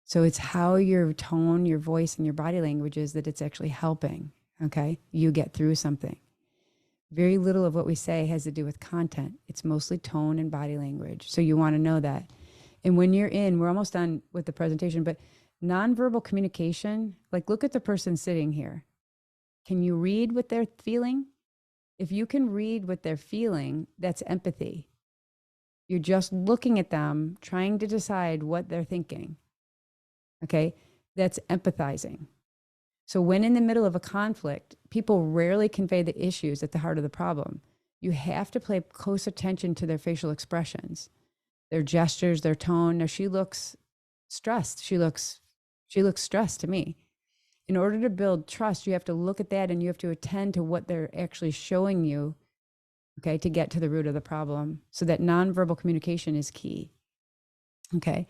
So it's how your tone, your voice, and your body language is that it's actually helping, okay, you get through something. Very little of what we say has to do with content. It's mostly tone and body language. So you want to know that. And when you're in, we're almost done with the presentation, but nonverbal communication, like look at the person sitting here. Can you read what they're feeling? If you can read what they're feeling, that's empathy. You're just looking at them, trying to decide what they're thinking. Okay, that's empathizing. So when in the middle of a conflict, people rarely convey the issues at the heart of the problem. You have to pay close attention to their facial expressions, their gestures, their tone. Now she looks stressed. She looks stressed to me. In order to build trust, you have to look at that and you have to attend to what they're actually showing you, okay, to get to the root of the problem. So that nonverbal communication is key. Okay.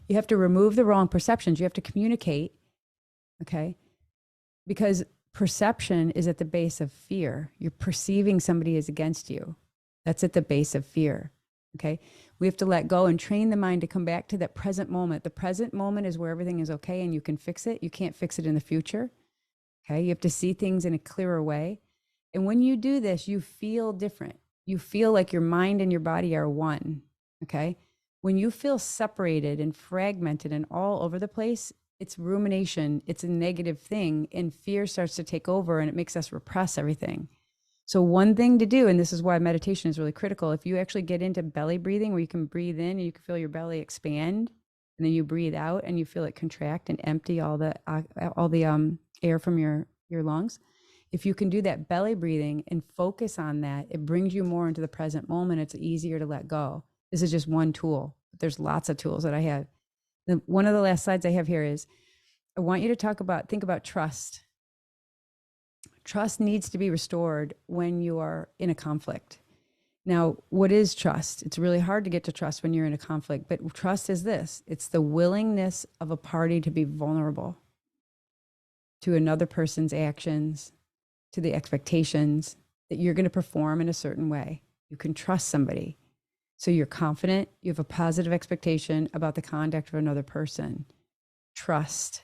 You have to remove the wrong perceptions. You have to communicate, okay? Because perception is at the base of fear. You're perceiving somebody is against you. That's at the base of fear, okay? We have to let go and train the mind to come back to that present moment. The present moment is where everything is okay and you can fix it. You can't fix it in the future, okay? You have to see things in a clearer way. And when you do this, you feel different. You feel like your mind and your body are one, okay? When you feel separated and fragmented and all over the place, it's rumination, it's a negative thing, and fear starts to take over and it makes us repress everything. So one thing to do, and this is why meditation is really critical, if you actually get into belly breathing where you can breathe in and you can feel your belly expand, and then you breathe out and you feel it contract and empty all the air from your lungs. If you can do that belly breathing and focus on that, it brings you more into the present moment. It's easier to let go. This is just one tool, but there's lots of tools that I have. One of the last slides I have here is, I want you to think about trust. Trust needs to be restored when you are in a conflict. Now, what is trust? It's really hard to get to trust when you're in a conflict, but trust is this. It's the willingness of a party to be vulnerable to another person's actions, to the expectations that you're going to perform in a certain way. You can trust somebody. So you're confident, you have a positive expectation about the conduct of another person. Trust.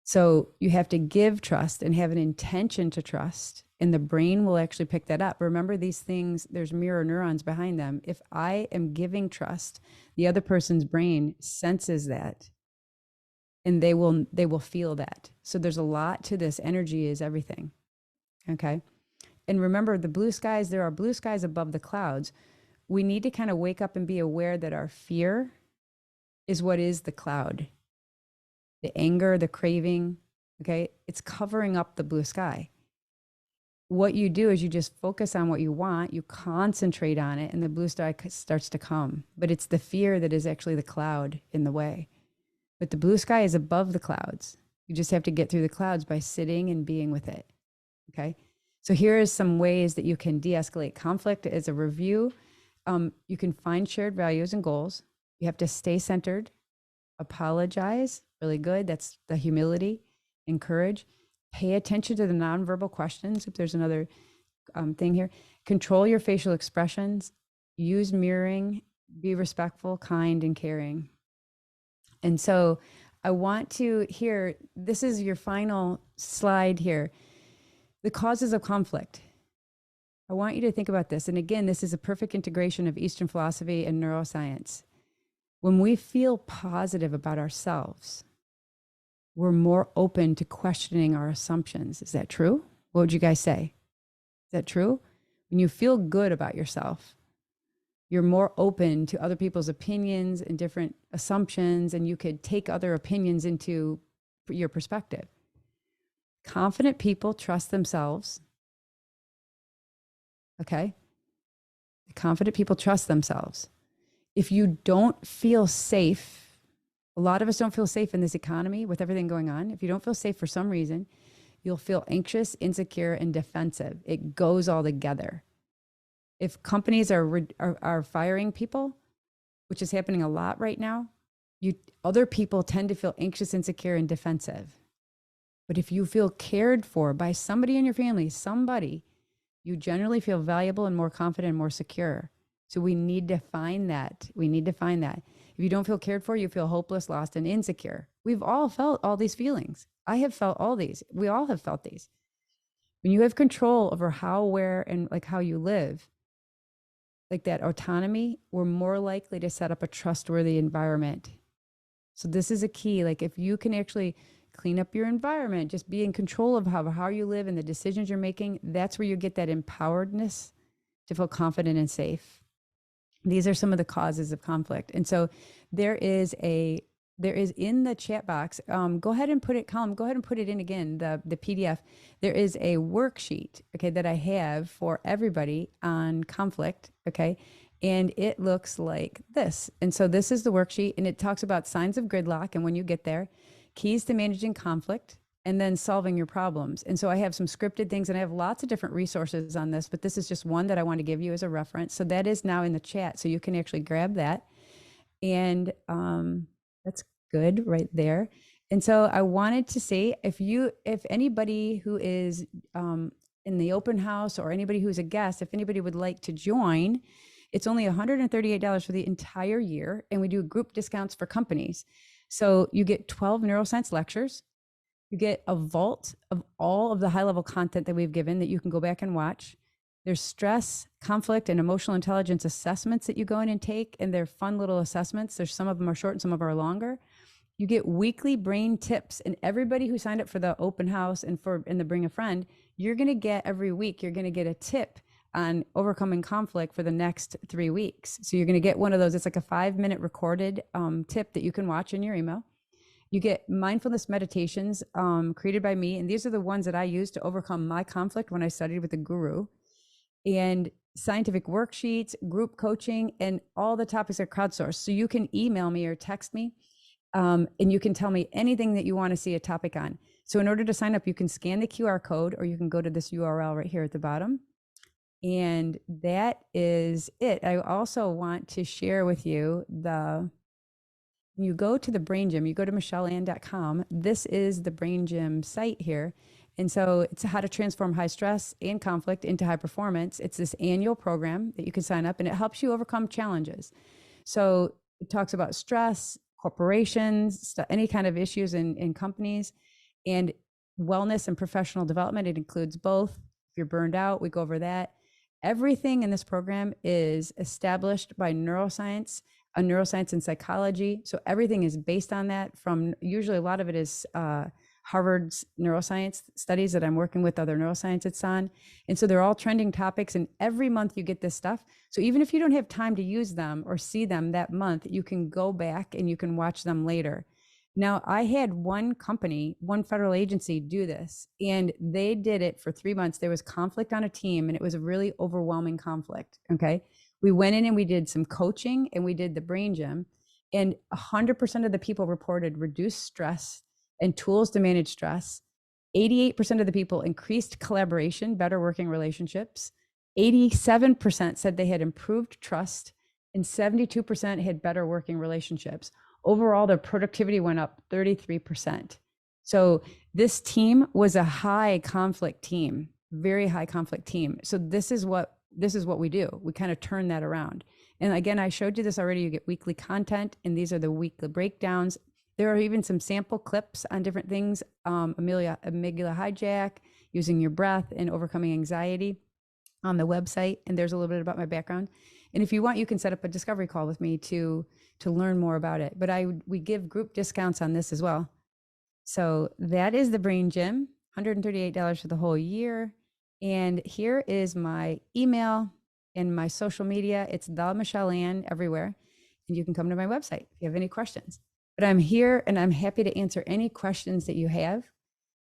So you have to give trust and have an intention to trust, and the brain will actually pick that up. Remember these things, there's mirror neurons behind them. If I am giving trust, the other person's brain senses that, and they will feel that. So there's a lot to this. Energy is everything. Okay. And remember the blue skies, there are blue skies above the clouds. We need to kind of wake up and be aware that our fear is what is the cloud. The anger, the craving, okay? It's covering up the blue sky. What you do is you just focus on what you want, you concentrate on it, and the blue sky starts to come. But it's the fear that is actually the cloud in the way. But the blue sky is above the clouds. You just have to get through the clouds by sitting and being with it, okay? So here is some ways that you can de-escalate conflict as a review. You can find shared values and goals. You have to stay centered, apologize, really good. That's the humility, encourage, pay attention to the nonverbal questions. If there's another thing here, control your facial expressions, use mirroring, be respectful, kind, and caring. And so I want to hear, this is your final slide here, the causes of conflict. I want you to think about this. And again, this is a perfect integration of Eastern philosophy and neuroscience. When we feel positive about ourselves, we're more open to questioning our assumptions. Is that true? What would you guys say? that true? When you feel good about yourself, you're more open to other people's opinions and different assumptions, and you could take other opinions into your perspective. Confident people trust themselves. Okay. Confident people trust themselves. If you don't feel safe, a lot of us don't feel safe in this economy with everything going on. If you don't feel safe for some reason, you'll feel anxious, insecure, and defensive. It goes all together. If companies are firing people, which is happening a lot right now, other people tend to feel anxious, insecure, and defensive. But if you feel cared for by somebody in your family, you generally feel valuable and more confident and more secure. So we need to find that. If you don't feel cared for, you feel hopeless, lost, and insecure. We've all felt all these feelings. I have felt all these. We all have felt these. When you have control over how, where, and like how you live, like that autonomy, we're more likely to set up a trustworthy environment. So this is a key. Like if you can actually clean up your environment, just be in control of how you live and the decisions you're making, that's where you get that empoweredness to feel confident and safe. These are some of the causes of conflict. And so there is in the chat box, go ahead and put it in again, the PDF. There is a worksheet, okay, that I have for everybody on conflict, okay? And it looks like this. And so this is the worksheet, and it talks about signs of gridlock and when you get there, keys to managing conflict, and then solving your problems. And so I have some scripted things, and I have lots of different resources on this, but this is just one that I want to give you as a reference. So that is now in the chat, so you can actually grab that. And that's good right there. And so I wanted to say, if anybody who is in the open house or anybody who's a guest, if anybody would like to join, it's only $138 for the entire year. And we do group discounts for companies. So you get 12 neuroscience lectures. You get a vault of all of the high level content that we've given that you can go back and watch. There's stress, conflict, and emotional intelligence assessments that you go in and take, and they're fun little assessments. There's some of them are short and some of them are longer. You get weekly brain tips, and everybody who signed up for the open house and the Bring a Friend, you're going to get every week, you're going to get a tip on overcoming conflict for the next 3 weeks. So you're going to get one of those. It's like a 5-minute recorded tip that you can watch in your email. You get mindfulness meditations created by me. And these are the ones that I use to overcome my conflict when I studied with the guru. And scientific worksheets, group coaching, and all the topics are crowdsourced. So you can email me or text me, and you can tell me anything that you want to see a topic on. So in order to sign up, you can scan the QR code, or you can go to this URL right here at the bottom. And that is it. I also want to share with you you go to the Brain Gym, you go to michelleann.com. This is the Brain Gym site here. And so it's how to transform high stress and conflict into high performance. It's this annual program that you can sign up, and it helps you overcome challenges. So it talks about stress, corporations, any kind of issues in companies, and wellness and professional development. It includes both. If you're burned out, we go over that. Everything in this program is established by neuroscience and psychology. So everything is based on that. From usually a lot of it is Harvard's neuroscience studies that I'm working with other neuroscientists on. And so they're all trending topics, and every month you get this stuff. So even if you don't have time to use them or see them that month, you can go back and you can watch them later. Now, I had one federal agency do this, and they did it for 3 months. There was conflict on a team, and it was a really overwhelming conflict. Okay. We went in and we did some coaching, and we did the Brain Gym, and 100% of the people reported reduced stress and tools to manage stress. 88% of the people increased collaboration, better working relationships. 87% said they had improved trust, and 72% had better working relationships. Overall, their productivity went up 33%. So this team was a high conflict team, very high conflict team. So this is what we do. We kind of turn that around. And again, I showed you this already. You get weekly content, and these are the weekly breakdowns. There are even some sample clips on different things. Amygdala hijack, using your breath, and overcoming anxiety on the website. And there's a little bit about my background. And if you want, you can set up a discovery call with me to learn more about it. But we give group discounts on this as well. So that is the Brain Gym, $138 for the whole year. And here is my email and my social media. It's the Michelle Ann everywhere. And you can come to my website if you have any questions. But I'm here and I'm happy to answer any questions that you have.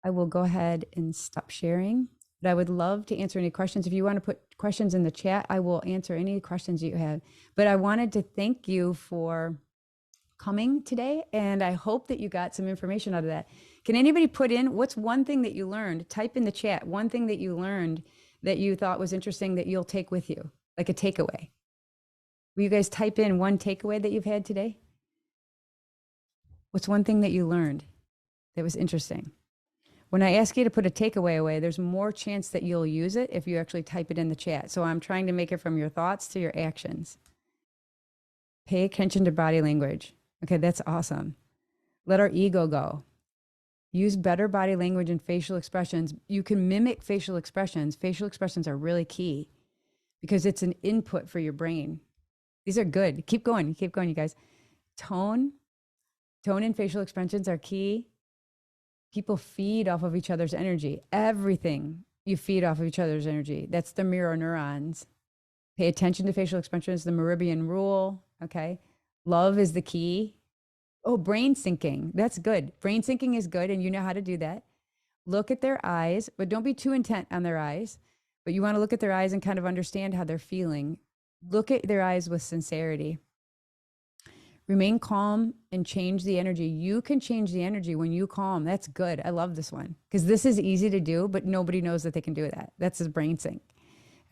I will go ahead and stop sharing. But I would love to answer any questions. If you want to put questions in the chat, I will answer any questions you have. But I wanted to thank you for coming today, and I hope that you got some information out of that. Can anybody put in what's one thing that you learned? Type in the chat one thing that you learned that you thought was interesting that you'll take with you, like a takeaway. Will you guys type in one takeaway that you've had today? What's one thing that you learned that was interesting? When I ask you to put a takeaway away, there's more chance that you'll use it if you actually type it in the chat. So I'm trying to make it from your thoughts to your actions. Pay attention to body language. Okay, that's awesome. Let our ego go. Use better body language and facial expressions. You can mimic facial expressions. Facial expressions are really key because it's an input for your brain. These are good. Keep going, you guys. Tone and facial expressions are key. People feed off of each other's energy. Everything you feed off of each other's energy. That's the mirror neurons. Pay attention to facial expressions, the Meridian rule. Okay. Love is the key. Oh, brain syncing. That's good. Brain syncing is good, and you know how to do that. Look at their eyes, but don't be too intent on their eyes. But you want to look at their eyes and kind of understand how they're feeling. Look at their eyes with sincerity. Remain calm and change the energy. You can change the energy when you calm. That's good. I love this one because this is easy to do, but nobody knows that they can do that. That's his brain sync.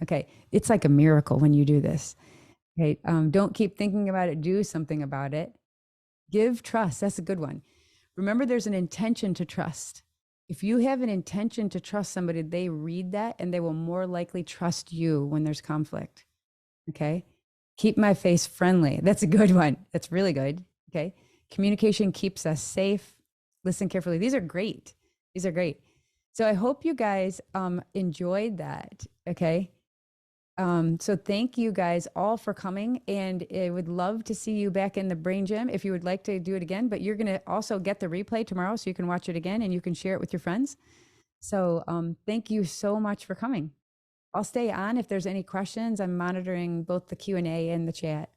Okay. It's like a miracle when you do this. Okay. Don't keep thinking about it. Do something about it. Give trust. That's a good one. Remember, there's an intention to trust. If you have an intention to trust somebody, they read that and they will more likely trust you when there's conflict. Okay. Keep my face friendly. That's a good one. That's really good. Okay. Communication keeps us safe. Listen carefully. These are great. These are great. So I hope you guys enjoyed that. Okay. So thank you guys all for coming, and I would love to see you back in the brain gym if you would like to do it again, but you're going to also get the replay tomorrow so you can watch it again and you can share it with your friends. So thank you so much for coming. I'll stay on if there's any questions. I'm monitoring both the Q&A and the chat.